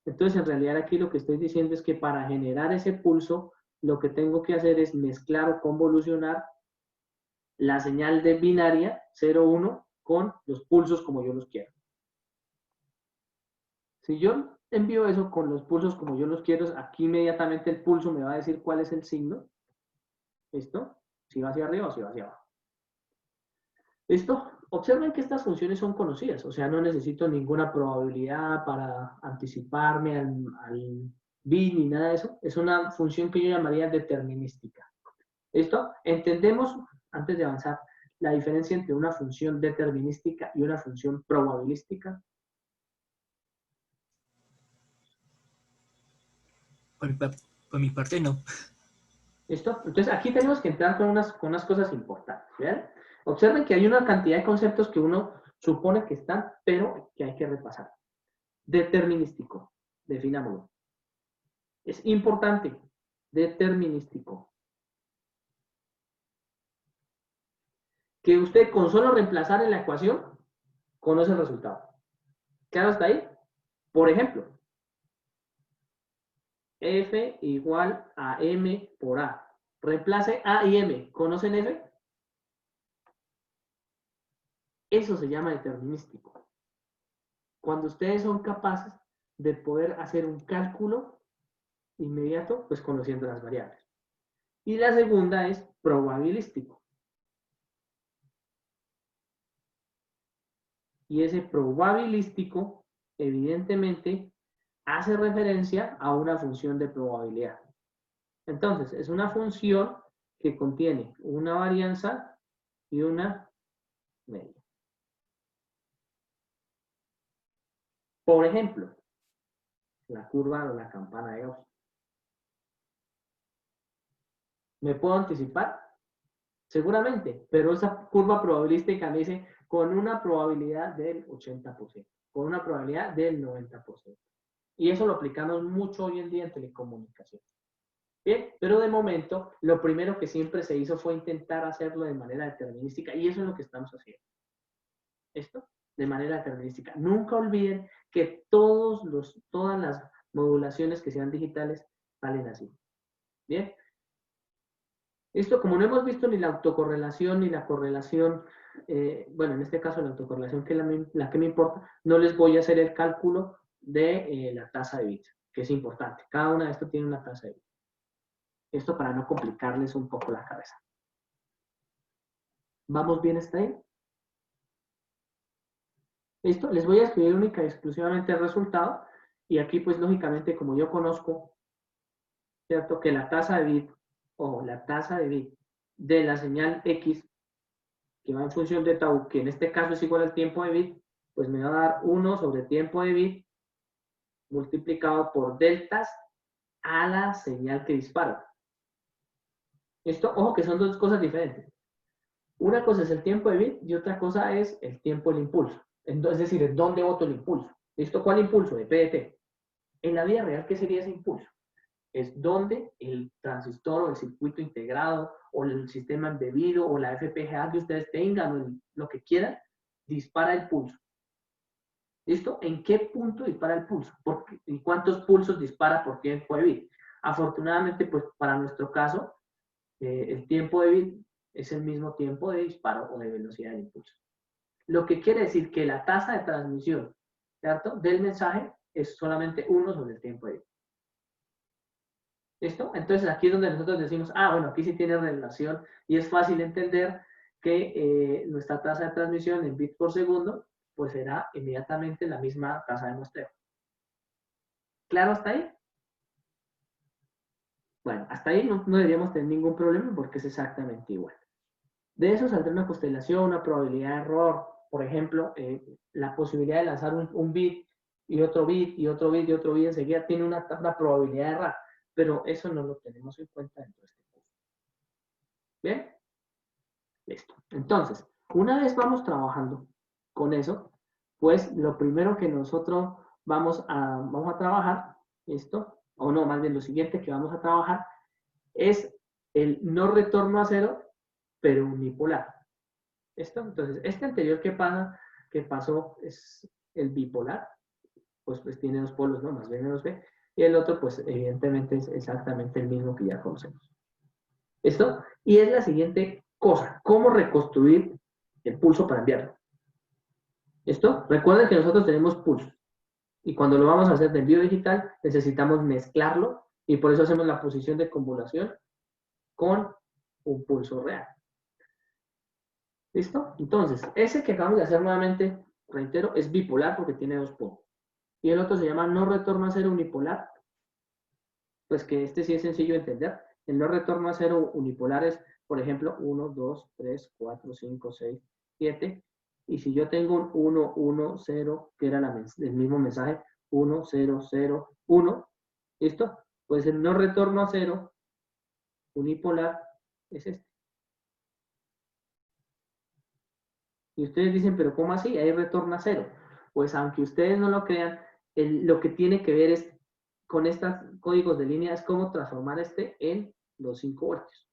Entonces, en realidad aquí lo que estoy diciendo es que para generar ese pulso, lo que tengo que hacer es mezclar o convolucionar la señal de binaria 0,1 con los pulsos como yo los quiero. Si yo envío eso con los pulsos como yo los quiero, aquí inmediatamente el pulso me va a decir cuál es el signo. ¿Listo? Si va hacia arriba o si va hacia abajo. ¿Listo? Observen que estas funciones son conocidas, o sea, no necesito ninguna probabilidad para anticiparme al bit ni nada de eso. Es una función que yo llamaría determinística. ¿Listo? Entendemos, antes de avanzar, la diferencia entre una función determinística y una función probabilística. Por mi parte, no. ¿Listo? Entonces, aquí tenemos que entrar con unas cosas importantes. ¿Bien? Observen que hay una cantidad de conceptos que uno supone que están, pero que hay que repasar. Determinístico, definámoslo. Es importante, determinístico. Que usted con solo reemplazar en la ecuación, conoce el resultado. ¿Claro hasta ahí? Por ejemplo, F igual a M por A. Reemplace A y M. ¿Conocen F? Eso se llama determinístico. Cuando ustedes son capaces de poder hacer un cálculo inmediato, pues conociendo las variables. Y la segunda es probabilístico. Y ese probabilístico, evidentemente, hace referencia a una función de probabilidad. Entonces, es una función que contiene una varianza y una media. Por ejemplo, la curva o la campana de Gauss. ¿Me puedo anticipar? Seguramente, pero esa curva probabilística me dice con una probabilidad del 80%, con una probabilidad del 90%. Y eso lo aplicamos mucho hoy en día en telecomunicación. Bien, pero de momento, lo primero que siempre se hizo fue intentar hacerlo de manera determinística, y eso es lo que estamos haciendo. Esto, de manera determinística. Nunca olviden que todas las modulaciones que sean digitales salen así. Bien. Esto, como no hemos visto ni la autocorrelación ni la correlación, bueno, en este caso la autocorrelación, que es la que me importa, no les voy a hacer el cálculo de la tasa de bits, que es importante. Cada una de estas tiene una tasa de bits. Esto para no complicarles un poco la cabeza. ¿Vamos bien hasta ahí? ¿Listo? Les voy a escribir única y exclusivamente el resultado. Y aquí, pues, lógicamente, como yo conozco, ¿cierto? Que la tasa de bit, o la tasa de bit de la señal X que va en función de tau, que en este caso es igual al tiempo de bit, pues me va a dar 1 sobre tiempo de bit multiplicado por deltas a la señal que disparo. Esto, ojo, que son dos cosas diferentes. Una cosa es el tiempo de bit y otra cosa es el tiempo del impulso. Entonces, es decir, ¿en dónde boto el impulso? ¿Listo? ¿Cuál impulso? De PDT. En la vida real, ¿qué sería ese impulso? Es donde el transistor o el circuito integrado o el sistema embebido o la FPGA que ustedes tengan o lo que quieran, dispara el pulso. ¿Listo? ¿En qué punto dispara el pulso? ¿Y cuántos pulsos dispara por tiempo de bit? Afortunadamente, pues para nuestro caso, el tiempo de bit es el mismo tiempo de disparo o de velocidad del impulso. Lo que quiere decir que la tasa de transmisión, ¿cierto?, del mensaje es solamente 1 sobre el tiempo de bit. ¿Listo? Entonces aquí es donde nosotros decimos, bueno, aquí sí tiene relación y es fácil entender que nuestra tasa de transmisión en bits por segundo pues será inmediatamente la misma tasa de muestreo. ¿Claro hasta ahí? Bueno, hasta ahí no deberíamos tener ningún problema porque es exactamente igual. De eso saldrá una constelación, una probabilidad de error. Por ejemplo, la posibilidad de lanzar un bit y otro bit y otro bit y otro bit enseguida tiene una probabilidad de error, pero eso no lo tenemos en cuenta dentro de este curso. ¿Bien? Listo. Entonces, una vez vamos trabajando con eso, pues lo primero que nosotros vamos a trabajar, ¿listo? O no, más bien lo siguiente que vamos a trabajar es el no retorno a cero, pero unipolar. ¿Listo? Entonces, este anterior que pasó es el bipolar, pues tiene dos polos, ¿no? Más B menos B. Y el otro, pues evidentemente es exactamente el mismo que ya conocemos. ¿Listo? Y es la siguiente cosa, ¿cómo reconstruir el pulso para enviarlo? ¿Listo? Recuerden que nosotros tenemos pulsos. Y cuando lo vamos a hacer de envío digital, necesitamos mezclarlo y por eso hacemos la posición de convolución con un pulso real. ¿Listo? Entonces, ese que acabamos de hacer nuevamente, reitero, es bipolar porque tiene dos polos. Y el otro se llama no retorno a cero unipolar. Pues que este sí es sencillo de entender. El no retorno a cero unipolar es, por ejemplo, 1, 2, 3, 4, 5, 6, 7. Y si yo tengo un 1, 1, 0, que era el mismo mensaje, 1, 0, 0, 1, ¿listo? Pues el no retorno a cero unipolar es este. Y ustedes dicen, pero ¿cómo así? Ahí retorna a cero. Pues aunque ustedes no lo crean, lo que tiene que ver es con estos códigos de línea es cómo transformar este en los 5 voltios.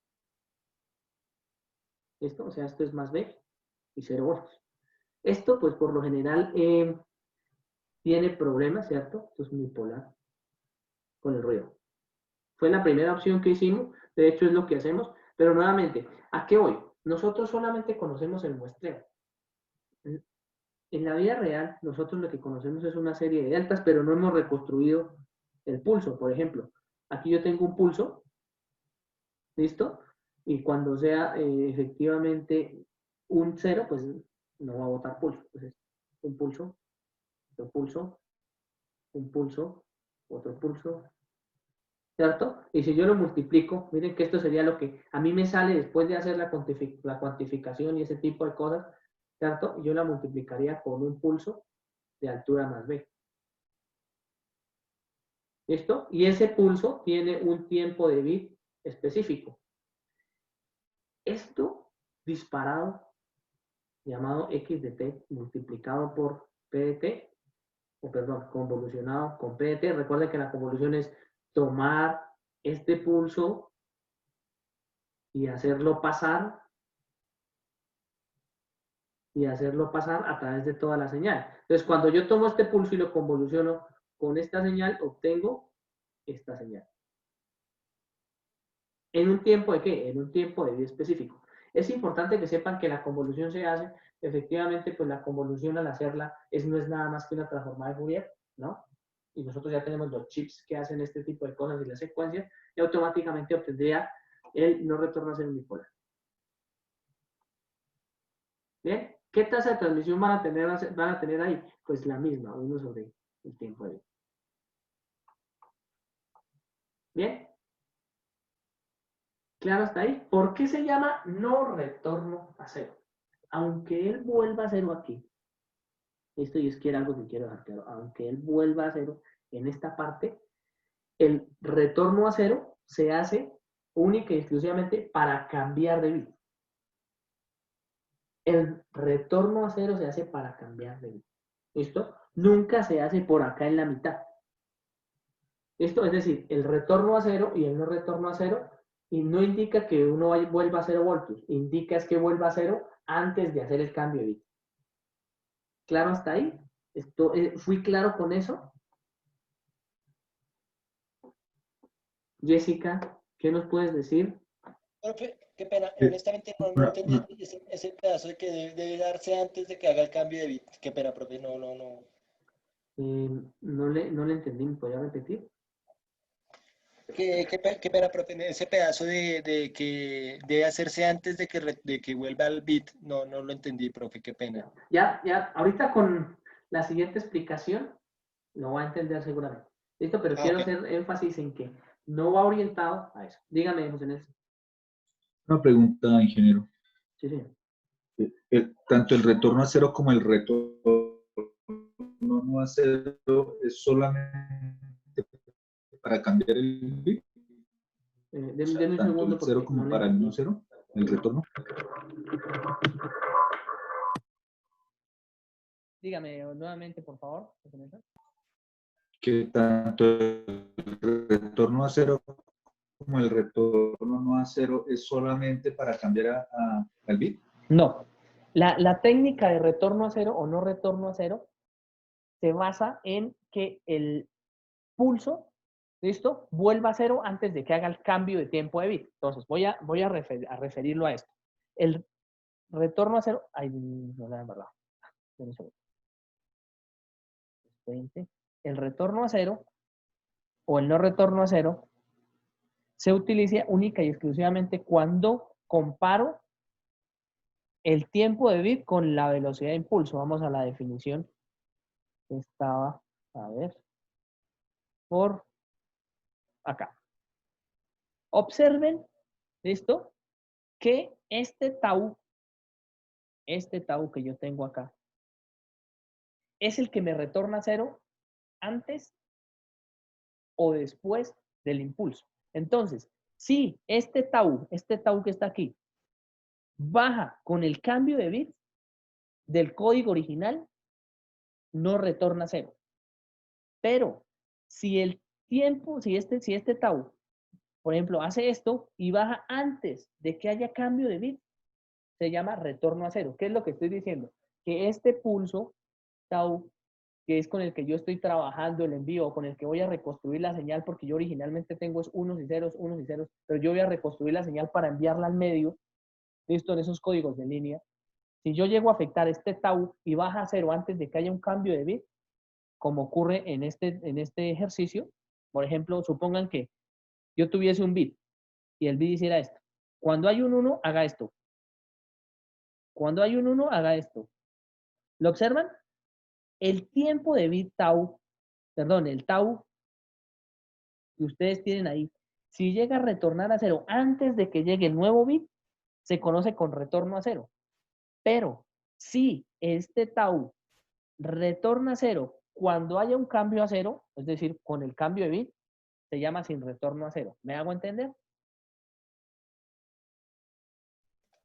¿Listo? O sea, esto es más B y 0 voltios. Esto, pues por lo general, tiene problemas, ¿cierto? Esto es unipolar con el ruido. Fue la primera opción que hicimos, de hecho es lo que hacemos, pero nuevamente, ¿a qué voy? Nosotros solamente conocemos el muestreo. En la vida real, nosotros lo que conocemos es una serie de deltas, pero no hemos reconstruido el pulso. Por ejemplo, aquí yo tengo un pulso, ¿listo? Y cuando sea efectivamente un 0, pues no va a botar pulso. Entonces, un pulso, otro pulso, un pulso, otro pulso, ¿cierto? Y si yo lo multiplico, miren que esto sería lo que a mí me sale después de hacer la cuantificación y ese tipo de cosas, ¿cierto? Y yo la multiplicaría con un pulso de altura más B. ¿Listo? Y ese pulso tiene un tiempo de bit específico. Esto disparado, llamado x de t, multiplicado por p de t, o perdón, convolucionado con p de t. Recuerden que la convolución es tomar este pulso y hacerlo pasar a través de toda la señal. Entonces, cuando yo tomo este pulso y lo convoluciono con esta señal, obtengo esta señal. ¿En un tiempo de qué? En un tiempo de bit específico. Es importante que sepan que la convolución se hace, efectivamente, pues la convolución al hacerla no es nada más que una transformada de Fourier, ¿no? Y nosotros ya tenemos los chips que hacen este tipo de cosas y las secuencias, y automáticamente obtendría el no retorno a ser unipolar. ¿Bien? ¿Qué tasa de transmisión van a tener ahí? Pues la misma, 1 sobre el tiempo de bit. ¿Bien? ¿Claro hasta ahí? ¿Por qué se llama no retorno a cero? aunque él vuelva a cero aquí, esto y es que era algo que quiero dejar claro, aunque él vuelva a cero en esta parte, el retorno a cero se hace única y exclusivamente para cambiar de bit. El retorno a cero se hace para cambiar de bit. ¿Listo? Nunca se hace por acá en la mitad. ¿Listo? Es decir, el retorno a cero y el no retorno a cero, y no indica que uno vuelva a 0 voltios, indica es que vuelva a 0 antes de hacer el cambio de bit. ¿Claro hasta ahí? ¿Fui claro con eso? Jessica, ¿qué nos puedes decir? Profe, qué pena, honestamente no entendí ese pedazo de que debe darse antes de que haga el cambio de bit. Qué pena, profe, no. No le entendí, ¿me podría repetir? Qué pena, profe, ese pedazo de que debe hacerse antes de que vuelva al bit, no lo entendí, profe, qué pena. Ya, ahorita con la siguiente explicación lo va a entender seguramente. ¿Listo? Pero quiero hacer énfasis en que no va orientado a eso. Dígame, José Nelson. Una pregunta, ingeniero. Sí, sí. Tanto el retorno a cero como el retorno no a cero es solamente para cambiar el bit. Denme un Tanto segundo el cero porque como no para el no cero, el retorno. Dígame nuevamente, por favor, José Nelson. Que tanto el retorno a cero como el retorno no a cero es solamente para cambiar al bit. No. La técnica de retorno a cero o no retorno a cero se basa en que el pulso, ¿listo?, vuelva a cero antes de que haga el cambio de tiempo de bit. Entonces, voy a referirlo a esto. El retorno a cero, ay, no la he embarrado. El retorno a cero o el no retorno a cero se utiliza única y exclusivamente cuando comparo el tiempo de bit con la velocidad de impulso. Vamos a la definición que estaba, a ver, por acá. Observen, ¿listo?, que este tau que yo tengo acá, es el que me retorna a cero antes o después del impulso. Entonces, si este tau que está aquí, baja con el cambio de bits del código original, no retorna cero. Pero si el tiempo, si este tau, por ejemplo, hace esto y baja antes de que haya cambio de bits, se llama retorno a cero. ¿Qué es lo que estoy diciendo? Que este pulso tau, que es con el que yo estoy trabajando el envío, con el que voy a reconstruir la señal, porque yo originalmente tengo unos y ceros, pero yo voy a reconstruir la señal para enviarla al medio, listo, en esos códigos de línea. Si yo llego a afectar este tau y baja a cero antes de que haya un cambio de bit, como ocurre en este ejercicio, por ejemplo, supongan que yo tuviese un bit y el bit hiciera esto. Cuando hay un 1, haga esto. Cuando hay un 1, haga esto. ¿Lo observan? El tiempo de bit tau, perdón, el tau que ustedes tienen ahí, si llega a retornar a cero antes de que llegue el nuevo bit, se conoce con retorno a cero. Pero si este tau retorna a cero cuando haya un cambio a cero, es decir, con el cambio de bit, se llama sin retorno a cero. ¿Me hago entender?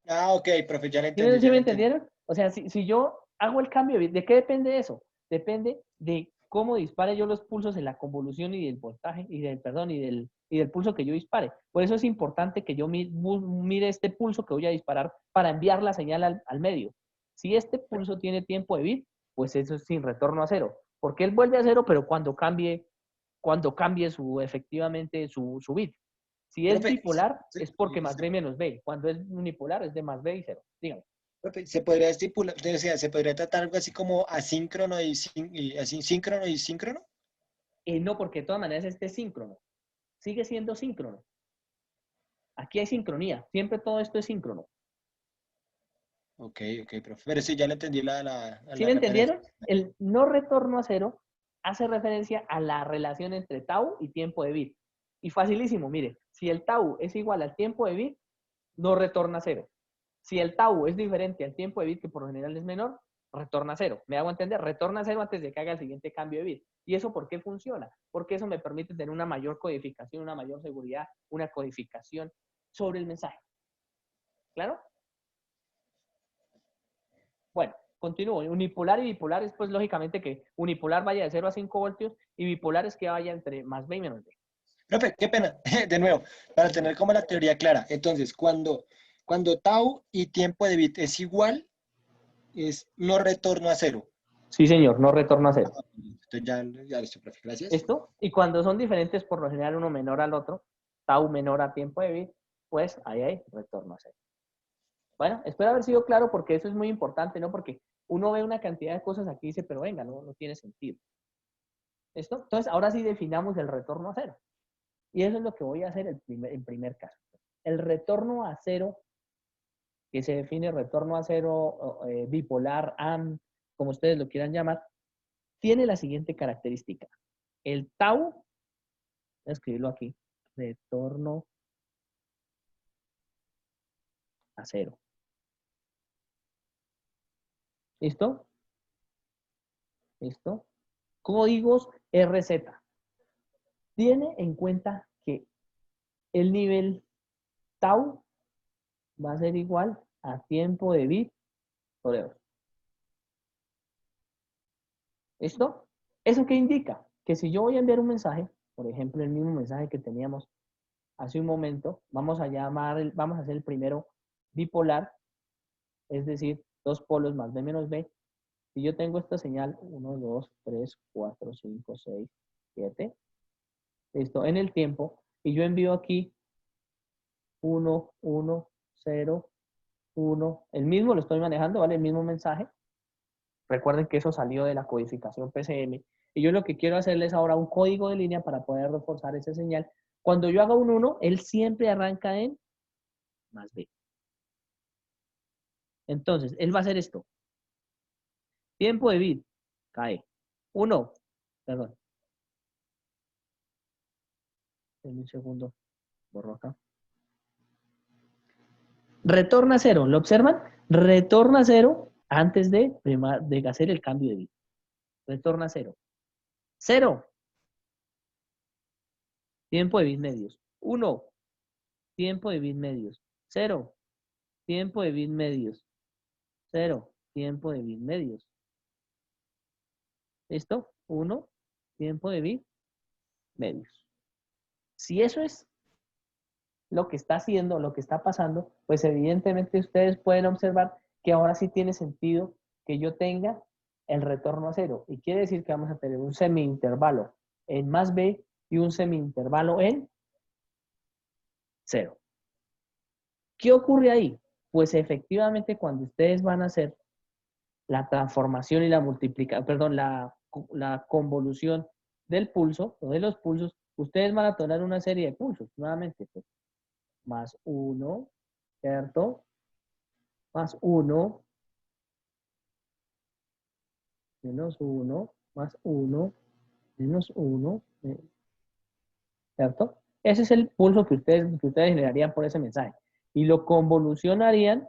Ok, profe, ya lo entendí. ¿Sí me entendieron? O sea, si yo hago el cambio de bit, ¿de qué depende eso? Depende de cómo dispare yo los pulsos en la convolución y del voltaje, y del pulso que yo dispare. Por eso es importante que yo mire este pulso que voy a disparar para enviar la señal al medio. Si este pulso tiene tiempo de bit, pues eso es sin retorno a cero. Porque él vuelve a cero, pero cuando cambie efectivamente su bit. Si es bipolar, es porque más B menos B. Cuando es unipolar, es de más B y cero. Dígame. Se podría estipular, o sea, se podría tratar algo así como asíncrono y síncrono y síncrono. No, porque de todas maneras este es síncrono. Sigue siendo síncrono. Aquí hay sincronía. Siempre todo esto es síncrono. Ok, profe. Pero sí, ya lo entendí ¿Sí me entendieron? El no retorno a cero hace referencia a la relación entre tau y tiempo de bit. Y facilísimo, mire, si el tau es igual al tiempo de bit, no retorna a cero. Si el tau es diferente al tiempo de bit, que por lo general es menor, retorna a 0. ¿Me hago entender? Retorna a 0 antes de que haga el siguiente cambio de bit. ¿Y eso por qué funciona? Porque eso me permite tener una mayor codificación, una mayor seguridad, una codificación sobre el mensaje. ¿Claro? Bueno, continúo. Unipolar y bipolar es pues lógicamente que unipolar vaya de 0 a 5 voltios y bipolar es que vaya entre más B y menos B. Profe, qué pena, de nuevo, para tener como la teoría clara. Entonces, cuando tau y tiempo de bit es igual, es no retorno a 0. Sí, señor, no retorno a 0. Entonces ya listo, profe, gracias. ¿Esto? Y cuando son diferentes, por lo general uno menor al otro, tau menor a tiempo de bit, pues ahí retorno a 0. Bueno, espero haber sido claro porque eso es muy importante, ¿no? Porque uno ve una cantidad de cosas aquí y dice, pero venga, no tiene sentido. ¿Esto? Entonces, ahora sí definamos el retorno a 0. Y eso es lo que voy a hacer en primer caso. El retorno a 0, que se define retorno a 0 bipolar, AM, como ustedes lo quieran llamar, tiene la siguiente característica. El tau, voy a escribirlo aquí, retorno a 0. ¿Listo? ¿Listo? Códigos RZ. Tiene en cuenta que el nivel tau va a ser igual a tiempo de bit sobre 2. ¿Listo? ¿Eso qué indica? Que si yo voy a enviar un mensaje, por ejemplo, el mismo mensaje que teníamos hace un momento, vamos a hacer el primero bipolar, es decir, 2 polos más B menos B. Si yo tengo esta señal, 1, 2, 3, 4, 5, 6, 7, listo, en el tiempo, y yo envío aquí 1, 1, 0, 1, el mismo lo estoy manejando, ¿vale? El mismo mensaje. Recuerden que eso salió de la codificación PCM. Y yo lo que quiero hacerles ahora un código de línea para poder reforzar esa señal. Cuando yo haga un 1, él siempre arranca en más B. Entonces, él va a hacer esto. Tiempo de bit, cae. 1, perdón. En un segundo, borro acá. Retorna a 0, ¿lo observan? Retorna a 0 antes de hacer el cambio de bit. Retorna a 0. 0. Tiempo de bit medios. 1. Tiempo de bit medios. 0. Tiempo de bit medios. 0. Tiempo de bit medios. ¿Listo? 1. Tiempo de bit medios. Si eso es lo que está haciendo, lo que está pasando, pues evidentemente ustedes pueden observar que ahora sí tiene sentido que yo tenga el retorno a 0. Y quiere decir que vamos a tener un semi-intervalo en más B y un semi-intervalo en 0. ¿Qué ocurre ahí? Pues efectivamente cuando ustedes van a hacer la transformación y la multiplicación, perdón, la convolución del pulso o de los pulsos, ustedes van a tener una serie de pulsos, nuevamente, pues, más 1, ¿cierto? Más 1, menos 1, más 1, menos 1, ¿cierto? Ese es el pulso que ustedes generarían por ese mensaje. Y lo convolucionarían,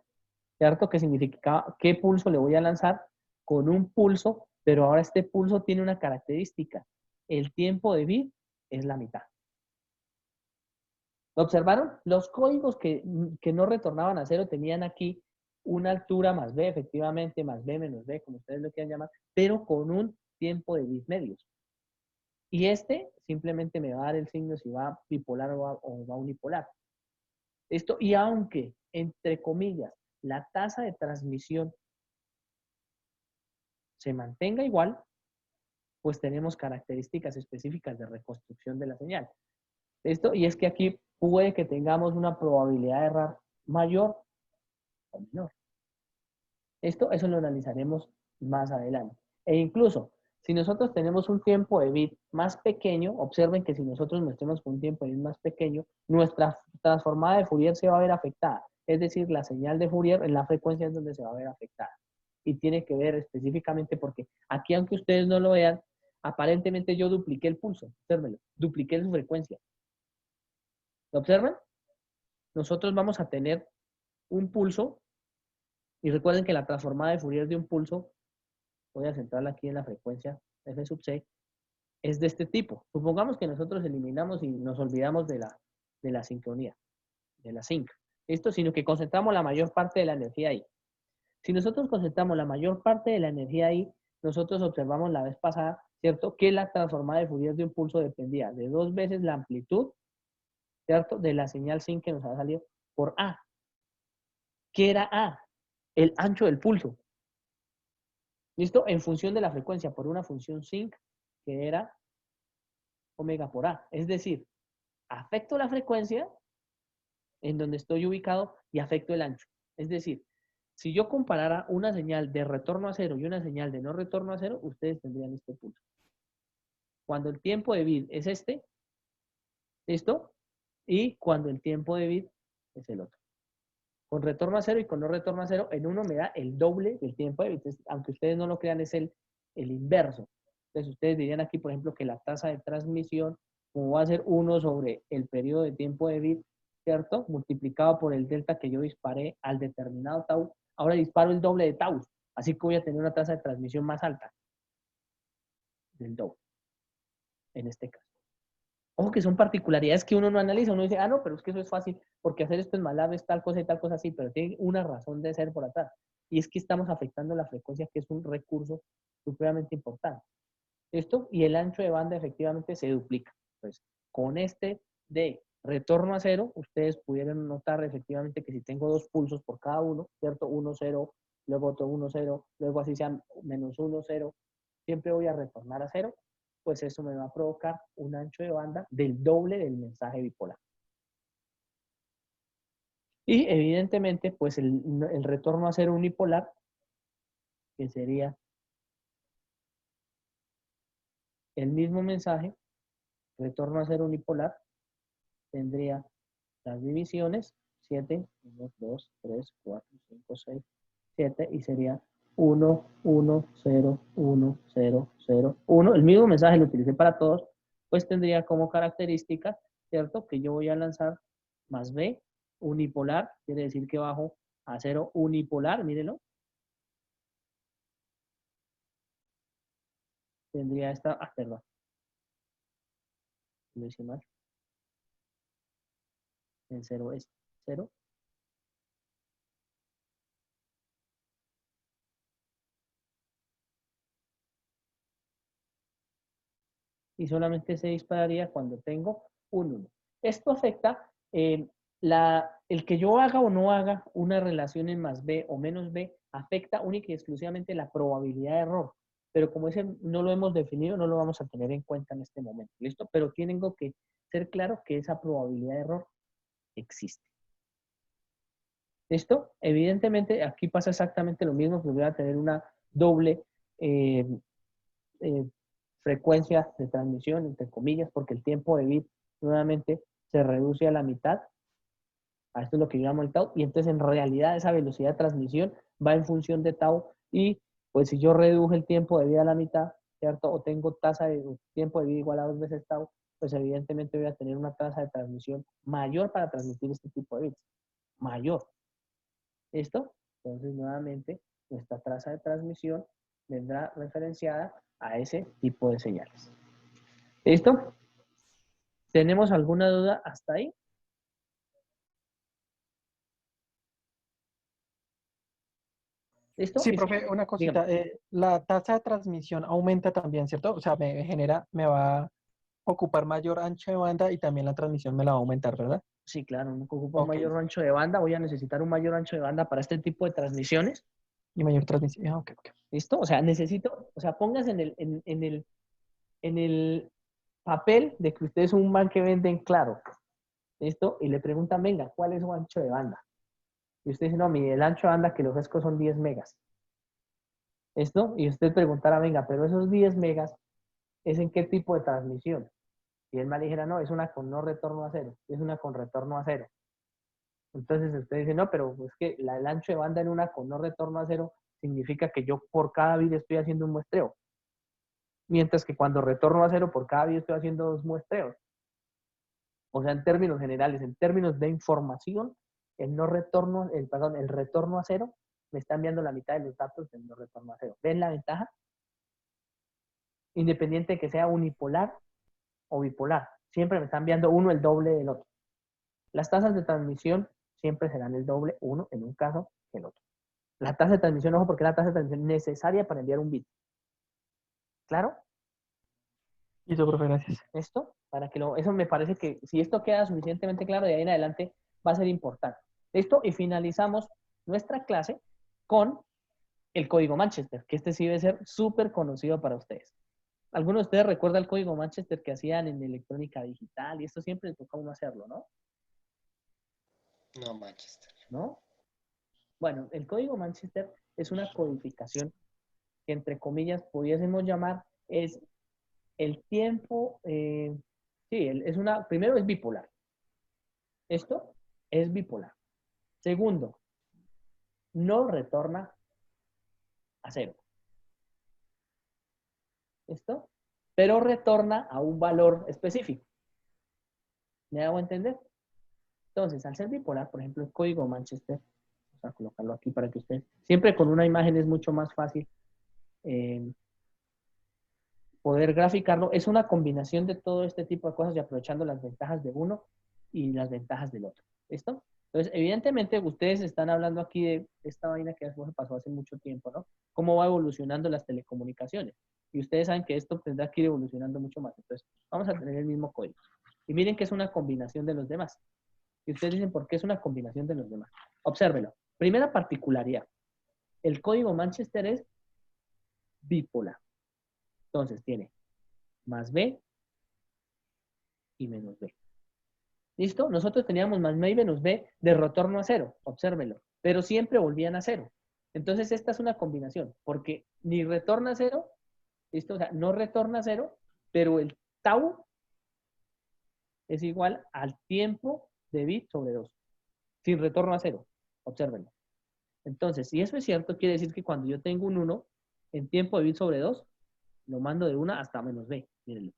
¿cierto? Que significa qué pulso le voy a lanzar con un pulso, pero ahora este pulso tiene una característica. El tiempo de bit es la mitad. ¿Lo observaron? Los códigos que no retornaban a 0 tenían aquí una altura más B, efectivamente, más B menos B, como ustedes lo quieran llamar, pero con un tiempo de bit medios. Y este simplemente me va a dar el signo si va bipolar o va unipolar. Esto, y aunque, entre comillas, la tasa de transmisión se mantenga igual, pues tenemos características específicas de reconstrucción de la señal. ¿Listo? Y es que aquí puede que tengamos una probabilidad de error mayor o menor. Eso lo analizaremos más adelante. E incluso, si nosotros tenemos un tiempo de bit más pequeño, observen que si nosotros metemos un tiempo de bit más pequeño, nuestra transformada de Fourier se va a ver afectada. Es decir, la señal de Fourier en la frecuencia es donde se va a ver afectada. Y tiene que ver específicamente porque aquí, aunque ustedes no lo vean, aparentemente yo dupliqué el pulso. Obsérvenlo, dupliqué su frecuencia. ¿Lo observan? Nosotros vamos a tener un pulso Y recuerden que la transformada de Fourier de un pulso, voy a centrarla aquí en la frecuencia f sub c, es de este tipo. Supongamos que nosotros eliminamos y nos olvidamos de la sincronía, de la sync. Esto, sino que concentramos la mayor parte de la energía ahí. Si nosotros concentramos la mayor parte de la energía ahí, nosotros observamos la vez pasada, ¿cierto? Que la transformada de Fourier de un pulso dependía de 2 veces la amplitud, ¿cierto? De la señal sin que nos ha salido por A. ¿Qué era A? El ancho del pulso. ¿Listo? En función de la frecuencia, por una función sin que era omega por A. Es decir, afecto la frecuencia en donde estoy ubicado y afecto el ancho. Es decir, si yo comparara una señal de retorno a cero y una señal de no retorno a cero, ustedes tendrían este pulso. Cuando el tiempo de bit es este, ¿listo? Y cuando el tiempo de bit es el otro. Con retorno a cero y con no retorno a cero, en uno me da el doble del tiempo de bit. Aunque ustedes no lo crean, es el inverso. Entonces, ustedes dirían aquí, por ejemplo, que la tasa de transmisión, como va a ser 1 sobre el periodo de tiempo de bit, ¿cierto? Multiplicado por el delta que yo disparé al determinado tau. Ahora disparo el doble de tau. Así que voy a tener una tasa de transmisión más alta. Del doble. En este caso. Ojo que son particularidades que uno no analiza. Uno dice, ah, no, pero es que eso es fácil, porque hacer esto en MATLAB es tal cosa y tal cosa así, pero tiene una razón de ser por atrás. Y es que estamos afectando la frecuencia, que es un recurso supremamente importante. Esto y el ancho de banda efectivamente se duplica. Pues con este de retorno a cero, ustedes pudieron notar efectivamente que si tengo 2 pulsos por cada uno, ¿cierto? 1, 0, luego otro 1, 0, luego así sea menos 1, 0, siempre voy a retornar a 0, pues eso me va a provocar un ancho de banda del doble del mensaje bipolar. Y evidentemente, pues el retorno a cero unipolar, que sería el mismo mensaje, retorno a cero unipolar, tendría las divisiones 7, 1, 2, 3, 4, 5, 6, 7 y sería 1, 1, 0, 1, 0, 0, 1. El mismo mensaje lo utilicé para todos, pues tendría como característica, ¿cierto? Que yo voy a lanzar más B unipolar, quiere decir que bajo a 0 unipolar, mírenlo. Tendría esta, perdón. Lo hice mal. En 0 es 0. Y solamente se dispararía cuando tengo un 1. Esto afecta el que yo haga o no haga una relación en más B o menos B, afecta única y exclusivamente la probabilidad de error. Pero como ese no lo hemos definido, no lo vamos a tener en cuenta en este momento. ¿Listo? Pero tengo que ser claro que esa probabilidad de error existe. ¿Listo? Evidentemente, aquí pasa exactamente lo mismo, que voy a tener una doble frecuencia de transmisión, entre comillas, porque el tiempo de bit nuevamente se reduce a la mitad. A esto es lo que yo llamo el tau. Y entonces, en realidad, esa velocidad de transmisión va en función de tau. Y pues, si yo reduje el tiempo de vida a la mitad, ¿cierto? O tengo tasa de tiempo de vida igual a 2 veces tau, pues, evidentemente, voy a tener una tasa de transmisión mayor para transmitir este tipo de bits. Mayor. ¿Listo? Entonces, nuevamente, nuestra tasa de transmisión vendrá referenciada a ese tipo de señales. ¿Listo? ¿Tenemos alguna duda hasta ahí? ¿Listo? Sí, profe, una cosita. La tasa de transmisión aumenta también, ¿cierto? O sea, me va a ocupar mayor ancho de banda y también la transmisión me la va a aumentar, ¿verdad? Sí, claro, no ocupa un mayor ancho de banda. Voy a necesitar un mayor ancho de banda para este tipo de transmisiones. Y mayor transmisión. Ok. ¿Listo? O sea, necesito, pónganse en el papel de que usted es un man que venden claro. ¿Listo? Y le preguntan, venga, ¿cuál es su ancho de banda? Y usted dice, no, el ancho de banda que le ofrezco son 10 megas. ¿Listo? Y usted preguntará, venga, pero esos 10 megas, ¿es en qué tipo de transmisión? Y él me dijera, no, es una con no retorno a cero, es una con retorno a cero. Entonces usted dice, no, pero es que el ancho de banda en una con no retorno a cero significa que yo por cada bit estoy haciendo un muestreo. Mientras que cuando retorno a cero, por cada bit estoy haciendo 2 muestreos. O sea, en términos generales, en términos de información, el retorno a cero me está enviando la mitad de los datos en los retorno a cero. ¿Ven la ventaja? Independiente de que sea unipolar o bipolar, siempre me está enviando uno el doble del otro. Las tasas de transmisión siempre serán el doble, uno en un caso que en otro. La tasa de transmisión, ojo, porque es la tasa de transmisión necesaria para enviar un bit. ¿Claro? Listo, profe, gracias. ¿Esto? Eso me parece que si esto queda suficientemente claro, de ahí en adelante va a ser importante. Listo, y finalizamos nuestra clase con el código Manchester, que este sí debe ser súper conocido para ustedes. ¿Alguno de ustedes recuerda el código Manchester que hacían en electrónica digital? Y esto siempre le toca a uno hacerlo, ¿no? No, Manchester. ¿No? Bueno, el código Manchester es una codificación que, entre comillas, pudiésemos llamar, es el tiempo, primero es bipolar. Esto es bipolar. Segundo, no retorna a cero. ¿Listo? Pero retorna a un valor específico. ¿Me hago entender? Entonces, al ser bipolar, por ejemplo, el código Manchester, vamos a colocarlo aquí para que ustedes, siempre con una imagen es mucho más fácil poder graficarlo. Es una combinación de todo este tipo de cosas y aprovechando las ventajas de uno y las ventajas del otro. ¿Listo? Entonces, evidentemente, ustedes están hablando aquí de esta vaina que pasó hace mucho tiempo, ¿no? Cómo va evolucionando las telecomunicaciones. Y ustedes saben que esto tendrá que ir evolucionando mucho más. Entonces, vamos a tener el mismo código. Y miren que es una combinación de los demás. Y ustedes dicen, ¿por qué es una combinación de los demás? Obsérvelo. Primera particularidad. El código Manchester es bipolar. Entonces, tiene más B y menos B. ¿Listo? Nosotros teníamos más B y menos B de retorno a cero. Obsérvelo. Pero siempre volvían a cero. Entonces, esta es una combinación. Porque ni retorna a cero, ¿listo? O sea, no retorna a cero, pero el tau es igual al tiempo de bit sobre 2. Sin retorno a cero. Obsérvenlo. Entonces, si eso es cierto, quiere decir que cuando yo tengo un 1, en tiempo de bit sobre 2, lo mando de 1 hasta menos b. Mírenlo.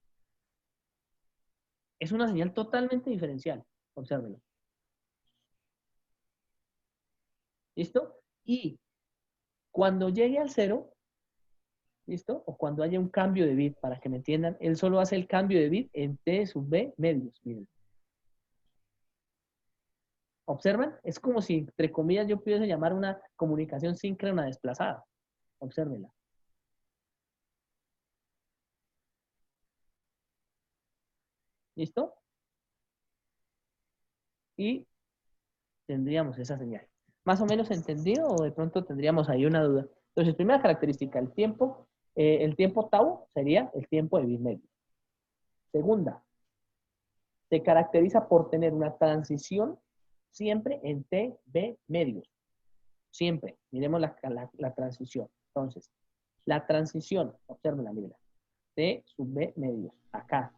Es una señal totalmente diferencial. Obsérvenlo. ¿Listo? Y cuando llegue al 0, ¿listo? O cuando haya un cambio de bit, para que me entiendan, él solo hace el cambio de bit en t sub b medios. Miren. ¿Observan? Es como si, entre comillas, yo pudiese llamar una comunicación síncrona desplazada. Obsérvenla. ¿Listo? Y tendríamos esa señal. ¿Más o menos entendido o de pronto tendríamos ahí una duda? Entonces, primera característica, el tiempo tau sería el tiempo de bit medio. Segunda, se caracteriza por tener una transición siempre en T, B medios. Siempre. Miremos la transición. Entonces, la transición, observenla, mírenla. T sub B medios. Acá.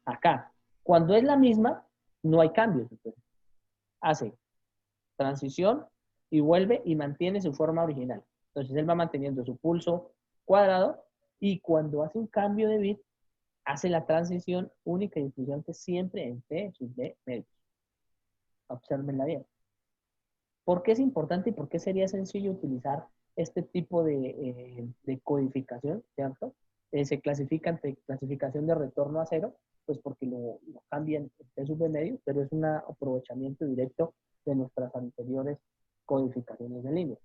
Acá. Cuando es la misma, no hay cambios. Entonces, hace transición y vuelve y mantiene su forma original. Entonces, él va manteniendo su pulso cuadrado y cuando hace un cambio de bit, hace la transición única y exclusivamente siempre en T sub B medios. Obsérvenla bien. ¿Por qué es importante y por qué sería sencillo utilizar este tipo de codificación, ¿cierto? Se clasifica entre clasificación de retorno a cero, pues porque lo cambian en T sub B medio, pero es un aprovechamiento directo de nuestras anteriores codificaciones de línea.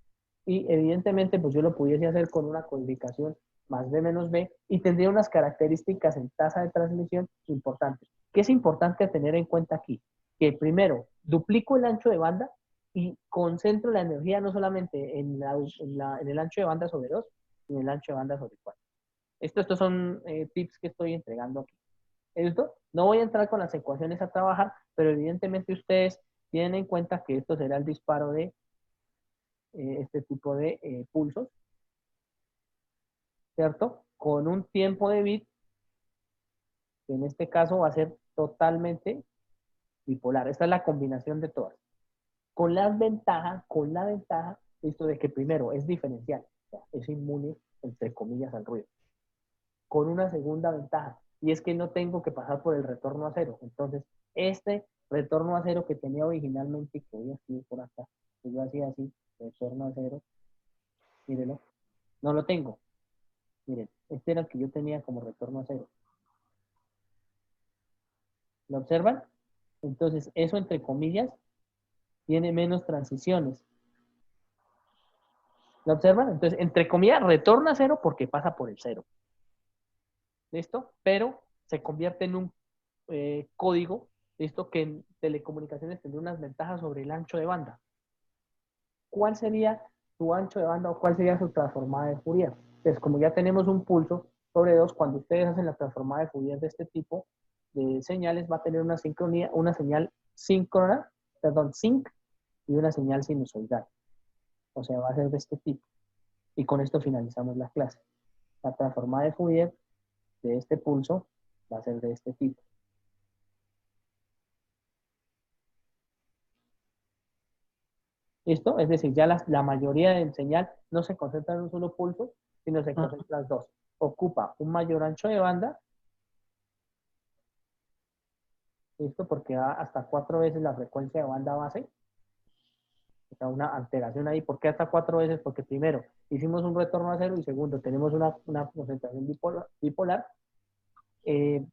Y evidentemente, pues yo lo pudiese hacer con una codificación más B menos B y tendría unas características en tasa de transmisión importantes. ¿Qué es importante tener en cuenta aquí? Que primero, duplico el ancho de banda y concentro la energía no solamente en el ancho de banda sobre 2, sino en el ancho de banda sobre 4. Estos son tips que estoy entregando aquí. Esto, no voy a entrar con las ecuaciones a trabajar, pero evidentemente ustedes tienen en cuenta que esto será el disparo de este tipo de pulsos, ¿cierto? Con un tiempo de bit, que en este caso va a ser totalmente bipolar. Esta es la combinación de todas. Con la ventaja, esto de que primero es diferencial, o sea, es inmune, entre comillas, al ruido. Con una segunda ventaja, y es que no tengo que pasar por el retorno a cero. Entonces, este retorno a cero que tenía originalmente, que voy a escribir por acá, que yo hacía así, retorno a cero, Mírenlo. No lo tengo. Miren, este era el que yo tenía como retorno a cero. ¿Lo observan? Entonces, eso entre comillas tiene menos transiciones. ¿Lo observan? Entonces, entre comillas, retorna a cero porque pasa por el cero. ¿Listo? Pero se convierte en un código, ¿listo? Que en telecomunicaciones tendría unas ventajas sobre el ancho de banda. ¿Cuál sería su ancho de banda o cuál sería su transformada de Fourier? Entonces, como ya tenemos un pulso sobre 2, cuando ustedes hacen la transformada de Fourier de este tipo de señales, va a tener una sincronía, una señal síncrona, perdón, sync, y una señal sinusoidal. O sea, va a ser de este tipo. Y con esto finalizamos la clase. La transformada de Fourier de este pulso va a ser de este tipo. ¿Listo? Es decir, ya la mayoría de señal no se concentra en un solo pulso, sino se concentra en las dos. Ocupa un mayor ancho de banda. ¿Listo? Porque va hasta 4 veces la frecuencia de banda base. O sea, una alteración ahí. ¿Por qué hasta 4 veces? Porque primero, hicimos un retorno a cero y segundo, tenemos una concentración bipolar,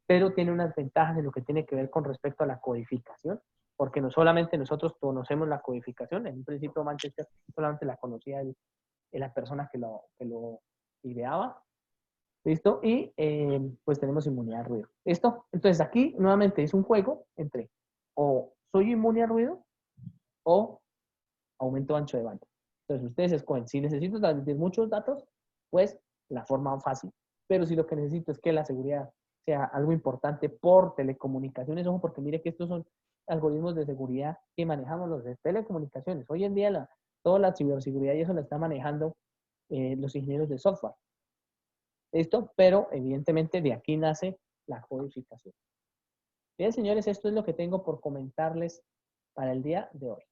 pero tiene unas ventajas en lo que tiene que ver con respecto a la codificación, porque no solamente nosotros conocemos la codificación, en un principio Manchester solamente la conocía la persona que lo ideaba, ¿listo? Y pues tenemos inmunidad al ruido, ¿listo? Entonces aquí nuevamente es un juego entre o soy inmune al ruido o aumento ancho de banda. Entonces ustedes escogen, si necesito transmitir muchos datos, pues la forma fácil, pero si lo que necesito es que la seguridad sea algo importante por telecomunicaciones, ojo, porque mire que estos son algoritmos de seguridad que manejamos los de telecomunicaciones. Hoy en día toda la ciberseguridad y eso la está manejando los ingenieros de software. ¿Listo? Pero evidentemente de aquí nace la codificación. Bien, señores, esto es lo que tengo por comentarles para el día de hoy.